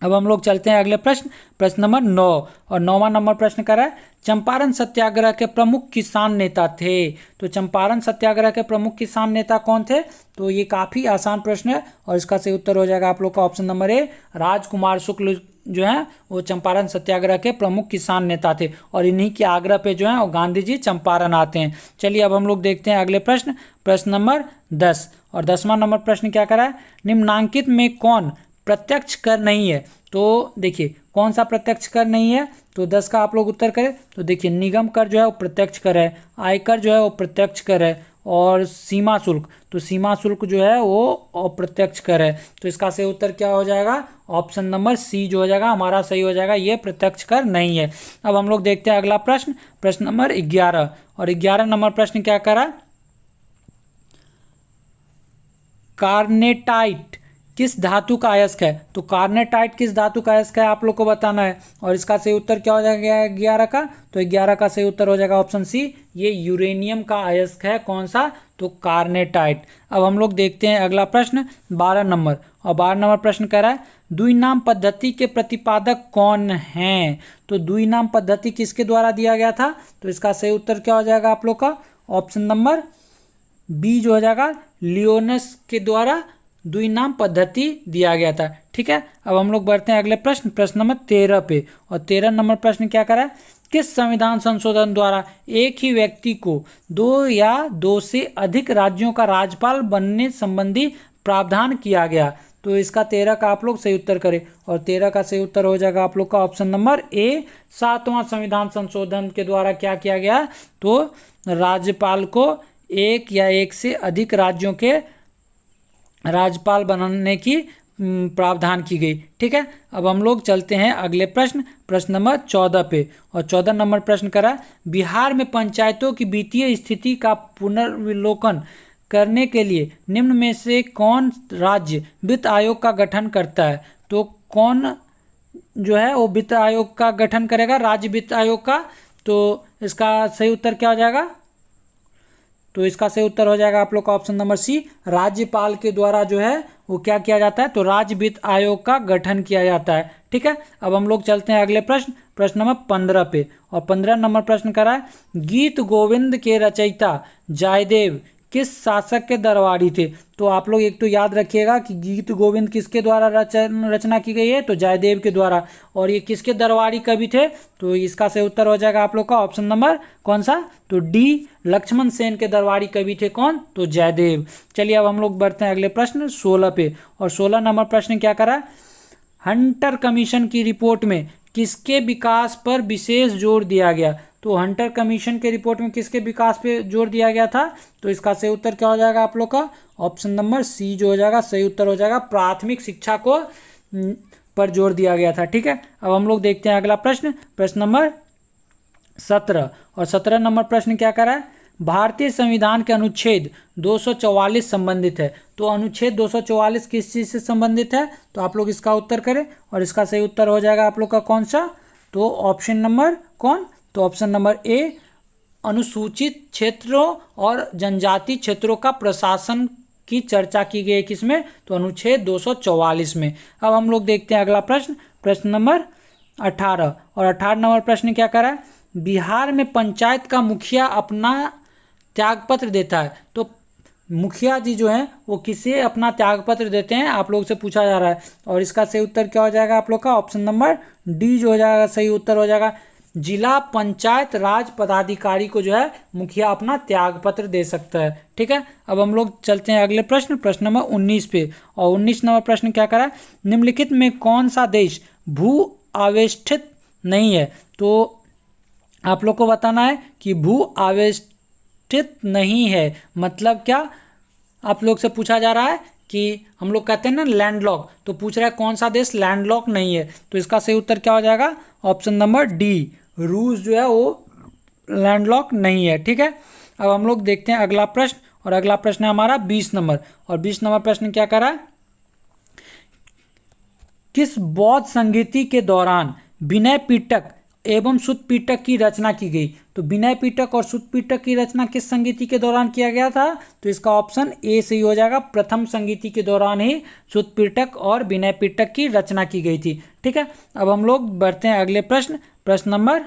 अब हम लोग चलते हैं अगले प्रश्न, प्रश्न नंबर 9। और 9वां नंबर प्रश्न कर रहा है चंपारण सत्याग्रह के प्रमुख किसान नेता थे। तो चंपारण सत्याग्रह के प्रमुख किसान नेता कौन थे? तो ये काफ़ी आसान प्रश्न है और इसका सही उत्तर हो जाएगा आप लोग का ऑप्शन नंबर ए, राजकुमार शुक्ल जो है वो चंपारण सत्याग्रह के प्रमुख किसान नेता थे। और इन्हीं के आग्रह पे जो है वो गांधी जी चंपारण आते हैं। चलिए अब हम लोग देखते हैं अगले प्रश्न, प्रश्न नंबर 10। और 10वां नंबर प्रश्न क्या कर रहा है? निम्नांकित में कौन प्रत्यक्ष कर नहीं है? तो देखिए कौन सा प्रत्यक्ष कर नहीं है? तो 10 का आप लोग उत्तर करें। तो देखिए निगम कर जो है वो प्रत्यक्ष कर है, आयकर जो है वो प्रत्यक्ष कर है, और सीमा शुल्क, तो सीमा शुल्क जो है वो अप्रत्यक्ष कर है। तो इसका सही उत्तर क्या हो जाएगा? ऑप्शन नंबर सी जो हो जाएगा हमारा सही हो जाएगा, ये प्रत्यक्ष कर नहीं है। अब हम लोग देखते हैं अगला प्रश्न, प्रश्न नंबर 11। और 11 नंबर प्रश्न क्या कर रहा है? कार्नेटाइट किस धातु का अयस्क है? तो कार्नेटाइट किस धातु का अयस्क है आप लोग को बताना है। और इसका सही उत्तर क्या हो जाएगा 11 का? तो 11 का सही उत्तर हो जाएगा ऑप्शन सी, ये यूरेनियम का अयस्क है। कौन सा? तो कार्नेटाइट। अब हम लोग देखते हैं अगला प्रश्न 12 नंबर। और 12 नंबर प्रश्न कह रहा है द्विनाम पद्धति के प्रतिपादक कौन हैं? तो द्विनाम पद्धति किसके द्वारा दिया गया था? तो इसका सही उत्तर क्या हो जाएगा आप लोग का? ऑप्शन नंबर बी जो हो जाएगा, लियोनस के द्वारा द्विनाम पद्धति दिया गया था। ठीक है, अब हम लोग बढ़ते हैं अगले प्रश्न, प्रश्न नंबर 13 पे। और 13 नंबर प्रश्न क्या करा है? किस संविधान संशोधन द्वारा एक ही व्यक्ति को 2 या 2 से अधिक राज्यों का राज्यपाल बनने संबंधी प्रावधान किया गया? तो इसका 13 का आप लोग सही उत्तर करें। और 13 का सही उत्तर हो जाएगा आप लोग का ऑप्शन नंबर ए, 7वां संविधान संशोधन के द्वारा क्या किया गया? तो राज्यपाल को 1 या 1 से अधिक राज्यों के राज्यपाल बनाने की प्रावधान की गई। ठीक है, अब हम लोग चलते हैं अगले प्रश्न, प्रश्न नंबर 14 पे। और 14 नंबर प्रश्न करा बिहार में पंचायतों की वित्तीय स्थिति का पुनर्विलोकन करने के लिए निम्न में से कौन राज्य वित्त आयोग का गठन करता है? तो कौन जो है वो वित्त आयोग का गठन करेगा? राज्य वित्त आयोग का। तो इसका सही उत्तर क्या हो जाएगा? तो इसका सही उत्तर हो जाएगा आप लोग का ऑप्शन नंबर सी, राज्यपाल के द्वारा जो है वो क्या किया जाता है? तो राज्य वित्त आयोग का गठन किया जाता है। ठीक है, अब हम लोग चलते हैं अगले प्रश्न, प्रश्न नंबर 15 पे। और 15 नंबर प्रश्न करा है गीत गोविंद के रचयिता जयदेव किस शासक के दरबारी थे? तो आप लोग एक तो याद रखिएगा कि गीत गोविंद किसके द्वारा रचना की गई है? तो जयदेव के द्वारा। और ये किसके दरबारी कवि थे? तो इसका सही उत्तर हो जाएगा आप लोग का ऑप्शन नंबर कौन सा? तो डी, लक्ष्मण सेन के दरबारी कवि थे। कौन? तो जयदेव। चलिए अब हम लोग बढ़ते हैं अगले प्रश्न 16 पे। और 16 नंबर प्रश्न क्या करा? हंटर कमीशन की रिपोर्ट में किसके विकास पर विशेष जोर दिया गया? तो हंटर कमीशन के रिपोर्ट में किसके विकास पे जोर दिया गया था? तो इसका सही उत्तर क्या हो जाएगा आप लोग का? ऑप्शन नंबर सी जो हो जाएगा सही उत्तर हो जाएगा, प्राथमिक शिक्षा को पर जोर दिया गया था। ठीक है, अब हम लोग देखते हैं अगला प्रश्न, प्रश्न नंबर 17। और 17 नंबर प्रश्न क्या कर रहा है? भारतीय संविधान के अनुच्छेद 244 संबंधित है। तो अनुच्छेद 244 किस चीज़ से संबंधित है? तो आप लोग इसका उत्तर करें। और इसका सही उत्तर हो जाएगा आप लोग का कौन सा? तो ऑप्शन नंबर कौन? तो ऑप्शन नंबर ए, अनुसूचित क्षेत्रों और जनजाति क्षेत्रों का प्रशासन की चर्चा की गई है। किसमें? तो अनुच्छेद 244 में। अब हम लोग देखते हैं अगला प्रश्न, प्रश्न नंबर 18। और 18 नंबर प्रश्न क्या करा है, बिहार में पंचायत का मुखिया अपना त्यागपत्र देता है। तो मुखिया जी जो हैं वो किसे अपना त्यागपत्र देते हैं, आप लोग से पूछा जा रहा है। और इसका सही उत्तर क्या हो जाएगा आप लोग का, ऑप्शन नंबर डी जो हो जाएगा सही उत्तर हो जाएगा। जिला पंचायत राज पदाधिकारी को जो है मुखिया अपना त्यागपत्र दे सकता है। ठीक है, अब हम लोग चलते हैं अगले प्रश्न, प्रश्न नंबर 19 पे। और 19 नंबर प्रश्न क्या करा है, निम्नलिखित में कौन सा देश भू आवेष्टित नहीं है। तो आप लोग को बताना है कि भू आवेष्टित नहीं है मतलब क्या, आप लोग से पूछा जा रहा है कि हम लोग कहते हैं ना लैंडलॉक, तो पूछ रहा है कौन सा देश लैंडलॉक नहीं है। तो इसका सही उत्तर क्या हो जाएगा, ऑप्शन नंबर डी, रूस जो है वो लैंडलॉक नहीं है। ठीक है, अब हम लोग देखते हैं अगला प्रश्न, और अगला प्रश्न है हमारा 20 नंबर। और 20 नंबर प्रश्न क्या करा है, किस बौद्ध संगीति के दौरान विनय पिटक एवं सुत्त पिटक की रचना की गई। तो विनय पिटक और सुत्त पिटक की रचना किस संगीति के दौरान किया गया था, तो इसका ऑप्शन ए सही हो जाएगा, प्रथम संगीति के दौरान ही सुत्त पिटक और विनय पिटक की रचना की गई थी। ठीक है, अब हम लोग बढ़ते हैं अगले प्रश्न, प्रश्न नंबर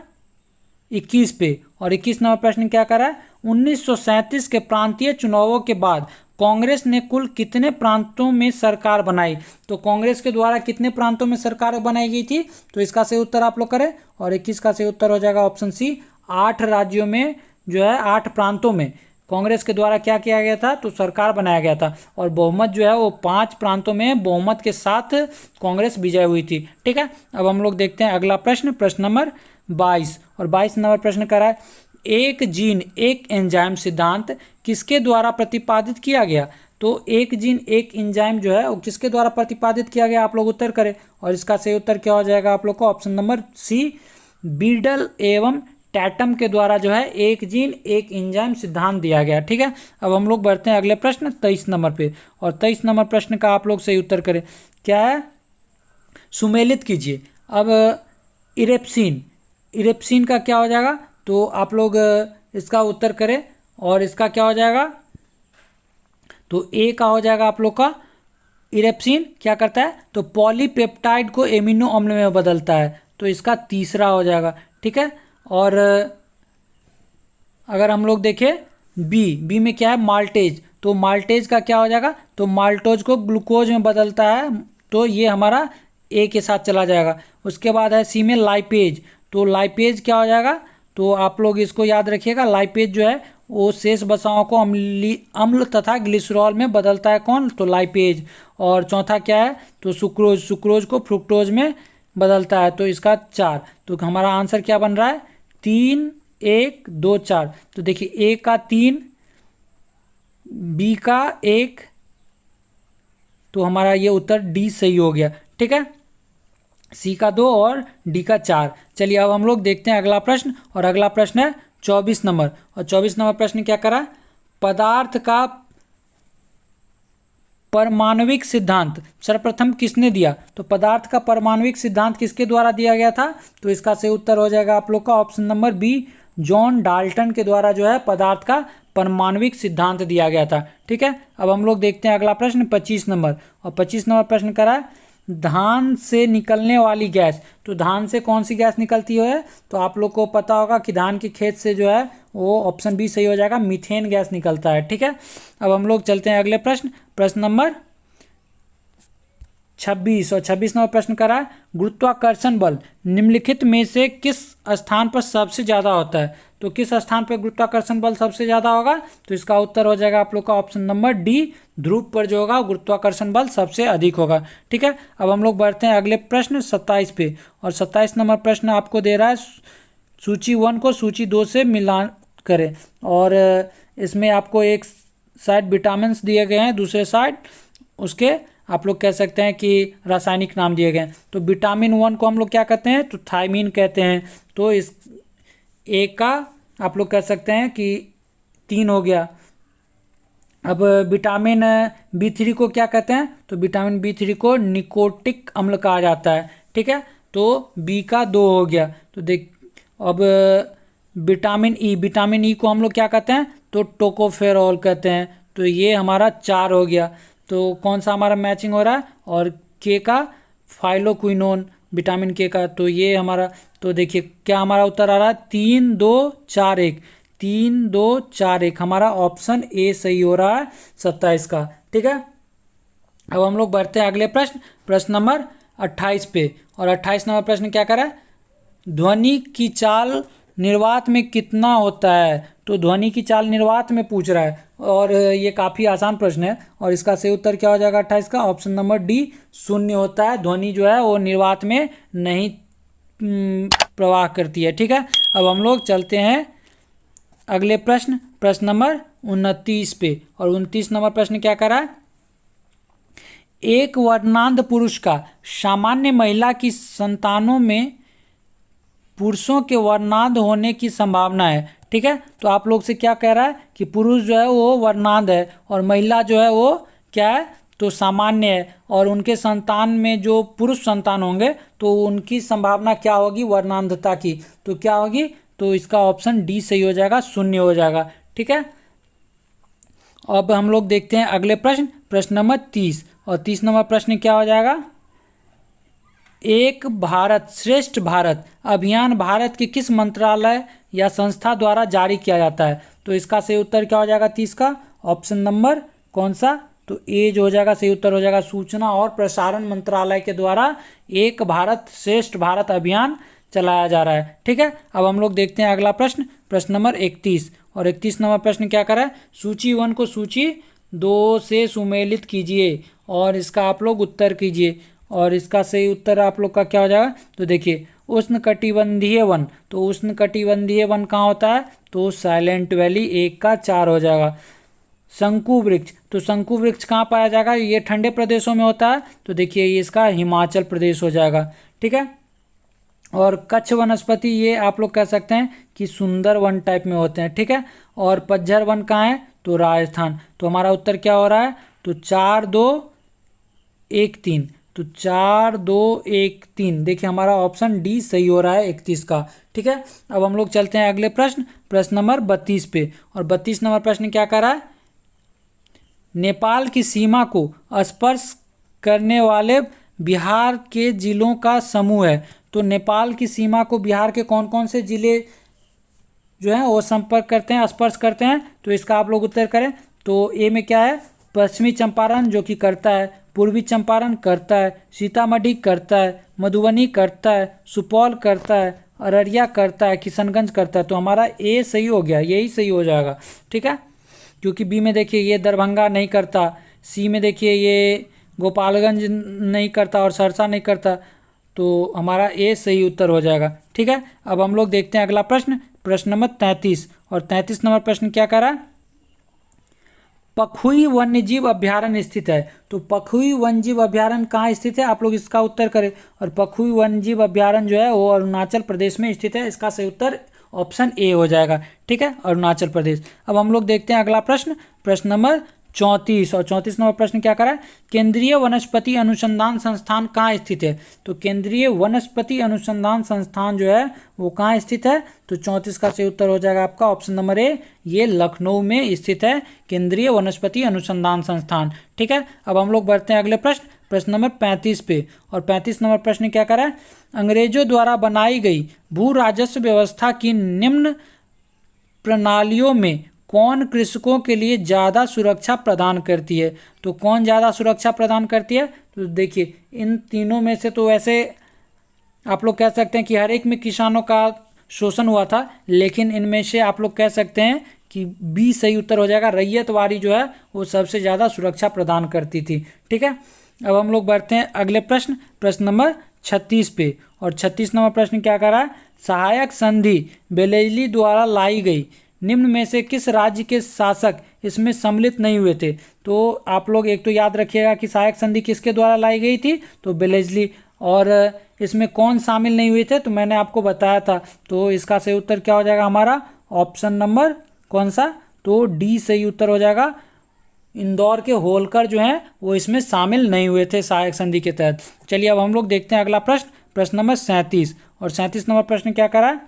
21 पे। और 21 नंबर प्रश्न क्या करा है, 1937 के प्रांतीय चुनावों के बाद कांग्रेस ने कुल कितने प्रांतों में सरकार बनाई। तो कांग्रेस के द्वारा कितने प्रांतों में सरकार बनाई गई थी, तो इसका सही उत्तर आप लोग करें। और 21 का सही उत्तर हो जाएगा ऑप्शन सी, 8 राज्यों में जो है 8 प्रांतों में कांग्रेस के द्वारा क्या किया गया था, तो सरकार बनाया गया था। और बहुमत जो है वो 5 प्रांतों में बहुमत के साथ कांग्रेस विजय हुई थी। ठीक है, अब हम लोग देखते हैं अगला प्रश्न, प्रश्न नंबर 22। और 22 नंबर प्रश्न कर रहा है, एक जीन एक एंजाइम सिद्धांत किसके द्वारा प्रतिपादित किया गया। तो एक जीन एक एंजाइम जो है वो किसके द्वारा प्रतिपादित किया गया, आप लोग उत्तर करें। और इसका सही उत्तर क्या हो जाएगा आप लोग को, ऑप्शन नंबर सी, बीडल एवं टैटम के द्वारा जो है एक जीन एक एंजाइम सिद्धांत दिया गया। ठीक है, अब हम लोग बढ़ते हैं अगले प्रश्न 23 नंबर पे। और 23 नंबर प्रश्न का आप लोग सही उत्तर करें, क्या है, सुमेलित कीजिए। अब इरेप्सिन, इरेप्सिन का क्या हो जाएगा, तो आप लोग इसका उत्तर करें। और इसका क्या हो जाएगा, तो ए का हो जाएगा आप लोग का, इरेप्सिन क्या करता है, तो पॉलीपेप्टाइड को एमिनो अम्ल में बदलता है। तो इसका तीसरा हो जाएगा। ठीक है, और अगर हम लोग देखें बी में क्या है, माल्टेज। तो माल्टेज का क्या हो जाएगा, तो माल्टोज को ग्लूकोज में बदलता है। तो ये हमारा ए के साथ चला जाएगा। उसके बाद है सी में लाइपेज। तो लाइपेज क्या हो जाएगा, तो आप लोग इसको याद रखिएगा, लाइपेज जो है वो शेष वसाओं को अम्ल तथा ग्लिसरॉल में बदलता है। कौन, तो लाइपेज। और चौथा क्या है, तो सुक्रोज, सुक्रोज को फ्रुक्टोज में बदलता है। तो इसका 4। तो हमारा आंसर क्या बन रहा है, 3 1 2 4। तो देखिए ए का 3, बी का 1, तो हमारा ये उत्तर डी सही हो गया। ठीक है, सी का 2 और डी का 4। चलिए अब हम लोग देखते हैं अगला प्रश्न। और अगला प्रश्न है 24 नंबर। और 24 नंबर प्रश्न क्या करा, पदार्थ का परमाणविक सिद्धांत सर्वप्रथम किसने दिया। तो पदार्थ का परमाणविक सिद्धांत किसके द्वारा दिया गया था, तो इसका सही उत्तर हो जाएगा आप लोग का option number B, John Dalton के द्वारा जो है पदार्थ का परमाणविक सिद्धांत दिया गया था। ठीक है, अब हम लोग देखते हैं अगला प्रश्न 25 नंबर। और 25 नंबर प्रश्न करा है, धान से निकलने वाली गैस। तो धान से कौन सी गैस निकलती है, तो आप लोग को पता होगा कि धान के खेत से जो है वो ऑप्शन बी सही हो जाएगा, मीथेन गैस निकलता है। ठीक है, अब हम लोग चलते हैं अगले प्रश्न, प्रश्न नंबर 26। और 26 नंबर प्रश्न करा है, गुरुत्वाकर्षण बल निम्नलिखित में से किस स्थान पर सबसे ज़्यादा होता है। तो किस स्थान पर गुरुत्वाकर्षण बल सबसे ज़्यादा होगा, तो इसका उत्तर हो जाएगा आप लोग का ऑप्शन नंबर डी, ध्रुव पर जो होगा गुरुत्वाकर्षण बल सबसे अधिक होगा। ठीक है, अब हम लोग बढ़ते हैं अगले प्रश्न 27 पे। और 27 नंबर प्रश्न आपको दे रहा है, सूची 1 को सूची 2 से मिलान करें। और इसमें आपको एक साइड विटामिन दिए गए हैं, दूसरे साइड उसके आप लोग कह सकते हैं कि रासायनिक नाम दिए गए हैं। तो विटामिन 1 को हम लोग क्या कहते हैं, तो थायमीन कहते हैं। तो इस ए का आप लोग कह सकते हैं कि 3 हो गया। अब विटामिन B3 को क्या कहते हैं, तो विटामिन B3 को निकोटिक अम्ल कहा जाता है। ठीक है, तो बी का 2 हो गया। तो देख अब विटामिन ई को हम लोग क्या कहते हैं, तो टोकोफेरॉल कहते हैं। तो ये हमारा 4 हो गया। तो कौन सा हमारा मैचिंग हो रहा है, और के का फाइलोक्विनोन विटामिन के का। तो ये हमारा, तो देखिए क्या हमारा उत्तर आ रहा है, 3 2 4 1, 3 2 4 1, हमारा ऑप्शन ए सही हो रहा है 27 का। ठीक है, अब हम लोग बढ़ते हैं अगले प्रश्न, प्रश्न नंबर 28 पे। और 28 नंबर प्रश्न क्या करा है, ध्वनि की चाल निर्वात में कितना होता है। तो ध्वनि की चाल निर्वात में पूछ रहा है, और ये काफ़ी आसान प्रश्न है, और इसका सही उत्तर क्या हो जाएगा 28 का, ऑप्शन नंबर डी 0 होता है। ध्वनि जो है वो निर्वात में नहीं प्रवाह करती है। ठीक है, अब हम लोग चलते हैं अगले प्रश्न, प्रश्न नंबर 29 पे। और 29 नंबर प्रश्न क्या करा है, एक वर्णांध पुरुष का सामान्य महिला की संतानों में पुरुषों के वर्णांध होने की संभावना है। ठीक है, तो आप लोग से क्या कह रहा है कि पुरुष जो है वो वर्णांध है और महिला जो है वो क्या है, तो सामान्य है, और उनके संतान में जो पुरुष संतान होंगे तो उनकी संभावना क्या होगी वर्णांधता की, तो क्या होगी, तो इसका ऑप्शन डी सही हो जाएगा, 0 हो जाएगा। ठीक है, अब हम लोग देखते हैं अगले प्रश्न, प्रश्न नंबर 30। और 30 नंबर प्रश्न क्या हो जाएगा, एक भारत श्रेष्ठ भारत अभियान भारत के किस मंत्रालय या संस्था द्वारा जारी किया जाता है। तो इसका सही उत्तर क्या हो जाएगा 30 का, ऑप्शन नंबर कौन सा, तो ए जो हो जाएगा सही उत्तर हो जाएगा, सूचना और प्रसारण मंत्रालय के द्वारा एक भारत श्रेष्ठ भारत अभियान चलाया जा रहा है। ठीक है, अब हम लोग देखते हैं अगला प्रश्न, प्रश्न नंबर 31। और 31 नंबर प्रश्न क्या करा है, सूची 1 को सूची 2 से सुमेलित कीजिए और इसका आप लोग उत्तर कीजिए। और इसका सही उत्तर आप लोग का क्या हो जाएगा, तो देखिए उष्णकटिबंधीय वन, तो उष्णकटिबंधीय वन कहाँ होता है, तो साइलेंट वैली 1 का 4 हो जाएगा। शंकु वृक्ष, तो शंकु वृक्ष कहाँ पाया जाएगा, ये ठंडे प्रदेशों में होता है, तो देखिए ये इसका हिमाचल प्रदेश हो जाएगा। ठीक है, और कच्छ वनस्पति ये आप लोग कह सकते हैं कि सुंदर वन टाइप में होते हैं। ठीक है, और पतझर वन कहाँ है, तो राजस्थान। तो हमारा उत्तर क्या हो रहा है, तो 4 2 1 3, तो 4 2 1 3, देखिए हमारा ऑप्शन डी सही हो रहा है 31 का। ठीक है, अब हम लोग चलते हैं अगले प्रश्न, प्रश्न नंबर 32 पे। और 32 नंबर प्रश्न क्या कर रहा है, नेपाल की सीमा को स्पर्श करने वाले बिहार के जिलों का समूह है। तो नेपाल की सीमा को बिहार के कौन कौन से जिले जो है वो संपर्क करते हैं, स्पर्श करते हैं, तो इसका आप लोग उत्तर करें। तो ए में क्या है, पश्चिमी चंपारण जो कि करता है, पूर्वी चंपारण करता है, सीतामढ़ी करता है, मधुबनी करता है, सुपौल करता है, अररिया करता है, किशनगंज करता है। तो हमारा ए सही हो गया, यही सही हो जाएगा। ठीक है, क्योंकि बी में देखिए ये दरभंगा नहीं करता, सी में देखिए ये गोपालगंज नहीं करता और सरसा नहीं करता, तो हमारा ए सही उत्तर हो जाएगा। ठीक है, अब हम लोग देखते हैं अगला प्रश्न, प्रश्न नंबर 33। और 33 नंबर प्रश्न क्या कर रहा है, पखुई वन्यजीव अभ्यारण्य स्थित है। तो पखुई वन्यजीव अभ्यारण्य कहाँ स्थित है, आप लोग इसका उत्तर करें। और पखुई वन्यजीव अभ्यारण्य जो है वो अरुणाचल प्रदेश में स्थित है, इसका सही उत्तर ऑप्शन ए हो जाएगा। ठीक है, अरुणाचल प्रदेश। अब हम लोग देखते हैं अगला प्रश्न, प्रश्न नंबर 34। और 34 नंबर प्रश्न क्या करा है, केंद्रीय वनस्पति अनुसंधान संस्थान कहाँ स्थित है। तो केंद्रीय वनस्पति अनुसंधान संस्थान जो है वो कहाँ स्थित है, तो 34 का सही उत्तर हो जाएगा आपका ऑप्शन नंबर ए, ये लखनऊ में स्थित है केंद्रीय वनस्पति अनुसंधान संस्थान। ठीक है, अब हम लोग बढ़ते हैं अगले प्रश्न, प्रश्न नंबर 35 पे। और 35 नंबर प्रश्न क्या करा है, अंग्रेजों द्वारा बनाई गई भू राजस्व व्यवस्था की निम्न प्रणालियों में कौन कृषकों के लिए ज़्यादा सुरक्षा प्रदान करती है। तो कौन ज़्यादा सुरक्षा प्रदान करती है, तो देखिए इन तीनों में से तो वैसे आप लोग कह सकते हैं कि हर एक में किसानों का शोषण हुआ था, लेकिन इनमें से आप लोग कह सकते हैं कि बी सही उत्तर हो जाएगा, रैयतवाड़ी जो है वो सबसे ज़्यादा सुरक्षा प्रदान करती थी। ठीक है, अब हम लोग बढ़ते हैं अगले प्रश्न, प्रश्न नंबर 36 पे। और 36 नंबर प्रश्न क्या कर रहा है, सहायक संधि बेलेजली द्वारा लाई गई निम्न में से किस राज्य के शासक इसमें सम्मिलित नहीं हुए थे। तो आप लोग एक तो याद रखिएगा कि सहायक संधि किसके द्वारा लाई गई थी, तो बेलेजली। और इसमें कौन शामिल नहीं हुए थे, तो मैंने आपको बताया था, तो इसका सही उत्तर क्या हो जाएगा हमारा ऑप्शन नंबर कौन सा, तो डी सही उत्तर हो जाएगा। इंदौर के होलकर जो हैं वो इसमें शामिल नहीं हुए थे सहायक संधि के तहत। चलिए अब हम लोग देखते हैं अगला प्रश्न, प्रश्न नंबर 37। और 37 नंबर प्रश्न क्या करा है,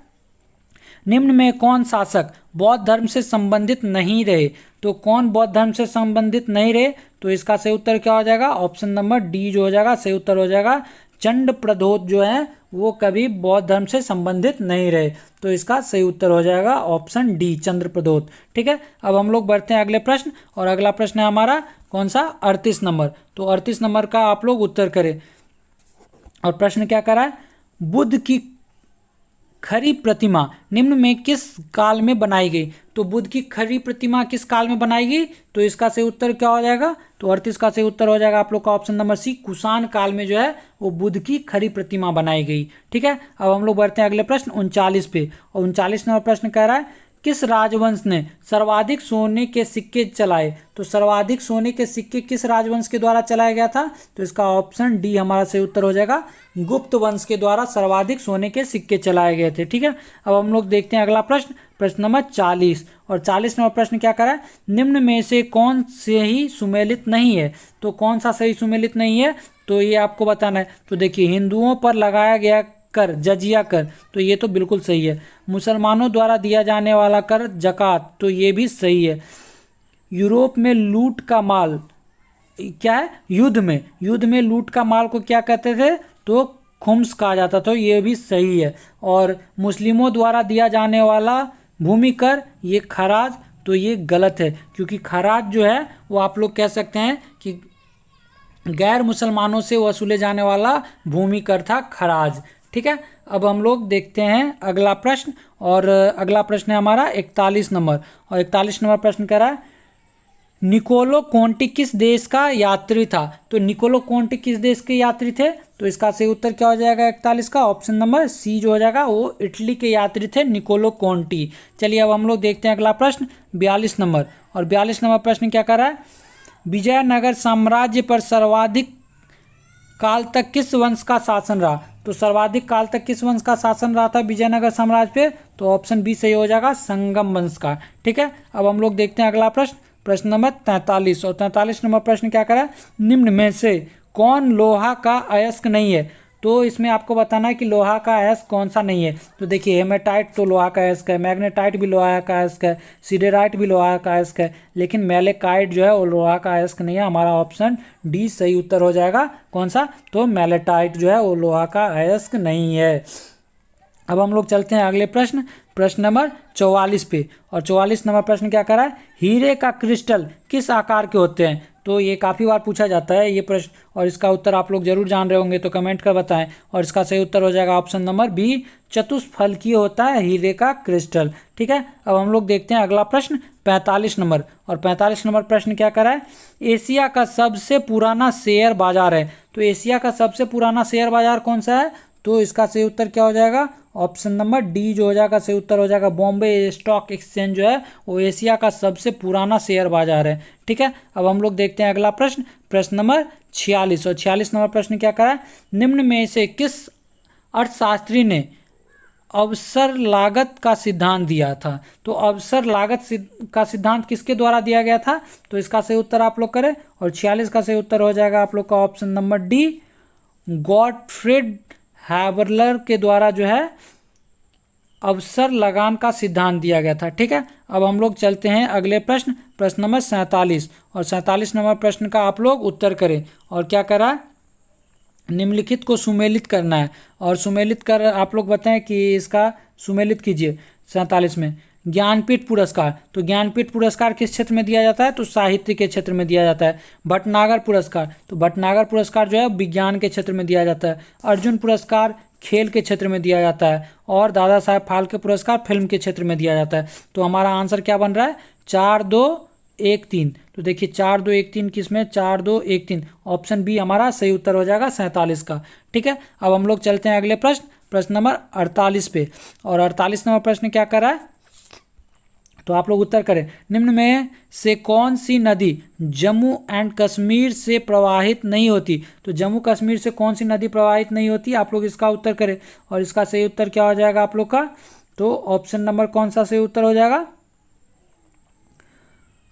निम्न में कौन शासक बौद्ध धर्म से संबंधित नहीं रहे। तो कौन बौद्ध धर्म से संबंधित नहीं रहे, तो इसका सही उत्तर क्या हो जाएगा, ऑप्शन नंबर डी जो हो जाएगा सही उत्तर हो जाएगा, चंड प्रद्योत जो है वो कभी बौद्ध धर्म से संबंधित नहीं रहे। तो इसका सही उत्तर हो जाएगा ऑप्शन डी, चंद्र प्रद्योत। ठीक है, अब हम लोग बढ़ते हैं अगले प्रश्न, और अगला प्रश्न है हमारा कौन सा, 38 नंबर। तो 38 नंबर का आप लोग उत्तर करें। और प्रश्न क्या करा है, बुद्ध की खरी प्रतिमा निम्न में किस काल में बनाई गई। तो बुद्ध की खरी प्रतिमा किस काल में बनाई गई, तो इसका सही उत्तर क्या हो जाएगा, तो 38 का सही उत्तर हो जाएगा आप लोग का ऑप्शन नंबर सी, कुषाण काल में जो है वो बुद्ध की खरी प्रतिमा बनाई गई। ठीक है, अब हम लोग बढ़ते हैं अगले प्रश्न 39 पे, और 39 नंबर प्रश्न कह रहा है किस राजवंश ने सर्वाधिक सोने के सिक्के चलाए। तो सर्वाधिक सोने के सिक्के किस राजवंश के द्वारा चलाया गया था, तो इसका ऑप्शन डी हमारा सही उत्तर हो जाएगा, गुप्त वंश के द्वारा सर्वाधिक सोने के सिक्के चलाए गए थे। ठीक है, अब हम लोग देखते हैं अगला प्रश्न, प्रश्न नंबर 40, और 40 नंबर प्रश्न क्या करा है, निम्न में से कौन से ही सुमेलित नहीं है। तो कौन सा सही सुमेलित नहीं है, तो ये आपको बताना है। तो देखिए, हिंदुओं पर लगाया गया कर, जजिया कर, तो ये तो बिल्कुल सही है। मुसलमानों द्वारा दिया जाने वाला कर जकात, तो ये भी सही है। यूरोप में लूट का माल क्या है, युद्ध में लूट का माल को क्या कहते थे, तो खुम्स कहा जाता था, ये भी सही है। और मुस्लिमों द्वारा दिया जाने वाला भूमि कर, ये खराज, तो ये गलत है, क्योंकि खराज जो है वो आप लोग कह सकते हैं कि गैर मुसलमानों से वसूले जाने वाला भूमि कर था, खराज। ठीक है, अब हम लोग देखते हैं अगला प्रश्न, और अगला प्रश्न है हमारा 41 नंबर, और 41 नंबर प्रश्न कह रहा है निकोलो कोंटी किस देश का यात्री था। तो निकोलो कोंटी किस देश के यात्री थे, तो इसका सही उत्तर क्या हो जाएगा 41 का, ऑप्शन नंबर सी जो हो जाएगा, वो इटली के यात्री थे निकोलो कोंटी। चलिए अब हम लोग देखते हैं अगला प्रश्न 42 नंबर, और 42 नंबर प्रश्न क्या कर रहा है, विजयनगर साम्राज्य पर सर्वाधिक काल तक किस वंश का शासन रहा। तो सर्वाधिक काल तक किस वंश का शासन रहा था विजयनगर साम्राज्य पे, तो ऑप्शन बी सही हो जाएगा, संगम वंश का। ठीक है, अब हम लोग देखते हैं अगला प्रश्न, प्रश्न नंबर 43, और 43 नंबर प्रश्न क्या करा है, निम्न में से कौन लोहा का अयस्क नहीं है। तो इसमें आपको बताना है कि लोहा का अयस्क कौन सा नहीं है। तो देखिए, हेमेटाइट तो लोहा का अयस्क है, मैग्नेटाइट भी लोहा का अयस्क है, सिडेराइट भी लोहा का अयस्क है, लेकिन मैलेकाइट जो है वो लोहा का अयस्क नहीं है। हमारा ऑप्शन डी सही उत्तर हो जाएगा, कौन सा, तो मैलेटाइट जो है वो लोहा का अयस्क नहीं है। अब हम लोग चलते हैं अगले प्रश्न, प्रश्न नंबर 44 पे, और 44 नंबर प्रश्न क्या कर रहा है, हीरे का क्रिस्टल किस आकार के होते हैं। तो ये काफ़ी बार पूछा जाता है ये प्रश्न, और इसका उत्तर आप लोग जरूर जान रहे होंगे, तो कमेंट कर बताएं। और इसका सही उत्तर हो जाएगा ऑप्शन नंबर बी, चतुष्फलकीय होता है हीरे का क्रिस्टल। ठीक है, अब हम लोग देखते हैं अगला प्रश्न 45 नंबर, और 45 नंबर प्रश्न क्या कर रहा है, एशिया का सबसे पुराना शेयर बाजार है। तो एशिया का सबसे पुराना शेयर बाजार कौन सा है, तो इसका सही उत्तर क्या हो जाएगा, ऑप्शन नंबर डी जो हो जाएगा सही उत्तर हो जाएगा, बॉम्बे स्टॉक एक्सचेंज जो है वो एशिया का सबसे पुराना शेयर बाजार है। ठीक है, अब हम लोग देखते हैं अगला प्रश्न, प्रश्न नंबर 46, और 46 नंबर प्रश्न क्या करा है, निम्न में से किस अर्थशास्त्री ने अवसर लागत का सिद्धांत दिया था। तो अवसर लागत का सिद्धांत किसके द्वारा दिया गया था, तो इसका सही उत्तर आप लोग करें, और 46 का सही उत्तर हो जाएगा आप लोग का ऑप्शन नंबर डी, गॉटफ्रीड हैबरलर के द्वारा जो है अवसर लगान का सिद्धांत दिया गया था। ठीक है, अब हम लोग चलते हैं अगले प्रश्न, प्रश्न नंबर 47, और 47 नंबर प्रश्न का आप लोग उत्तर करें। और क्या करा, निम्नलिखित को सुमेलित करना है, और सुमेलित कर आप लोग बताएं कि इसका सुमेलित कीजिए। 47 में ज्ञानपीठ पुरस्कार, तो ज्ञानपीठ पुरस्कार किस क्षेत्र में दिया जाता है, तो साहित्य के क्षेत्र में दिया जाता है। भटनागर पुरस्कार, तो भटनागर पुरस्कार जो है विज्ञान के क्षेत्र में दिया जाता है। अर्जुन पुरस्कार खेल के क्षेत्र में दिया जाता है, और दादा साहेब फाल्के पुरस्कार फिल्म के क्षेत्र में दिया जाता है। तो हमारा आंसर क्या बन रहा है, 4 2 1 3। तो देखिए 4 2 1 3 किस में, 4 2 1 3, ऑप्शन बी हमारा सही उत्तर हो जाएगा 47 का। ठीक है, अब हम लोग चलते हैं अगले प्रश्न, प्रश्न नंबर 48 पे, और 48 नंबर प्रश्न क्या कर रहा है, तो आप लोग उत्तर करें, निम्न में से कौन सी नदी जम्मू एंड कश्मीर से प्रवाहित नहीं होती। तो जम्मू कश्मीर से कौन सी नदी प्रवाहित नहीं होती, आप लोग इसका उत्तर करें, और इसका सही उत्तर क्या हो जाएगा आप लोग का, तो ऑप्शन नंबर कौन सा सही उत्तर हो जाएगा,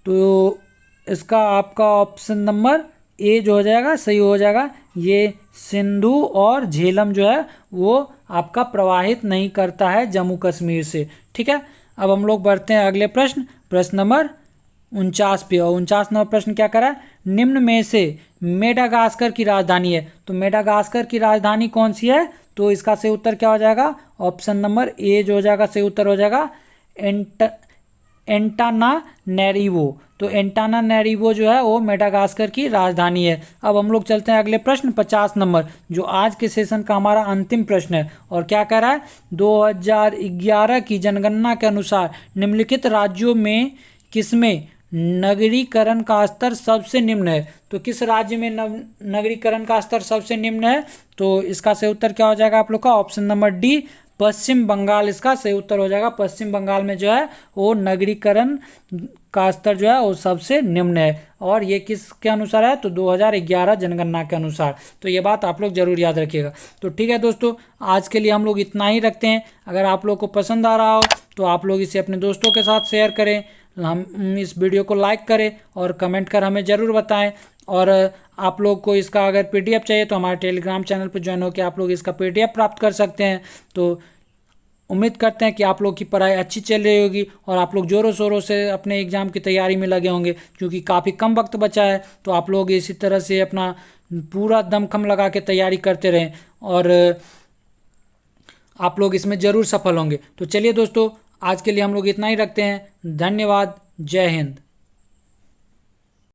तो इसका आपका ऑप्शन नंबर ए जो हो जाएगा सही हो जाएगा। ये सिंधु और झेलम जो है वो आपका प्रवाहित नहीं करता है जम्मू कश्मीर से। ठीक है, अब हम लोग बढ़ते हैं अगले प्रश्न, प्रश्न नंबर 49 पे, और 49 नंबर प्रश्न क्या करा है, निम्न में से मेडागास्कर की राजधानी है। तो मेडागास्कर की राजधानी कौन सी है? तो इसका सही उत्तर क्या हो जाएगा? ऑप्शन नंबर ए जो हो जाएगा सही उत्तर हो जाएगा एंटानानैरिवो। तो एंटानानैरिवो जो है वो मेडागास्कर की राजधानी है। अब हम लोग चलते हैं अगले प्रश्न 50 नंबर, जो आज के सेशन का हमारा अंतिम प्रश्न है। और क्या कह रहा है? 2011 की जनगणना के अनुसार निम्नलिखित राज्यों में किसमें नगरीकरण का स्तर सबसे निम्न है? तो किस राज्य में नगरीकरण का स्तर सबसे निम्न है? तो इसका सही उत्तर क्या हो जाएगा आप लोग का? ऑप्शन नंबर डी, पश्चिम बंगाल इसका सही उत्तर हो जाएगा। पश्चिम बंगाल में जो है वो नगरीकरण का स्तर जो है वो सबसे निम्न है। और ये किसके अनुसार है? तो 2011 जनगणना के अनुसार। तो ये बात आप लोग जरूर याद रखिएगा। तो ठीक है दोस्तों, आज के लिए हम लोग इतना ही रखते हैं। अगर आप लोग को पसंद आ रहा हो तो आप लोग इसे अपने दोस्तों के साथ शेयर करें, हम इस वीडियो को लाइक करें और कमेंट कर हमें ज़रूर बताएं। और आप लोग को इसका अगर पीडीएफ चाहिए तो हमारे टेलीग्राम चैनल पर ज्वाइन होकर आप लोग इसका पीडीएफ प्राप्त कर सकते हैं। तो उम्मीद करते हैं कि आप लोग की पढ़ाई अच्छी चल रही होगी और आप लोग ज़ोरों शोरों से अपने एग्ज़ाम की तैयारी में लगे होंगे, क्योंकि काफ़ी कम वक्त बचा है। तो आप लोग इसी तरह से अपना पूरा दमखम लगा के तैयारी करते रहें और आप लोग इसमें ज़रूर सफल होंगे। तो चलिए दोस्तों, आज के लिए हम लोग इतना ही रखते हैं। धन्यवाद। जय हिंद।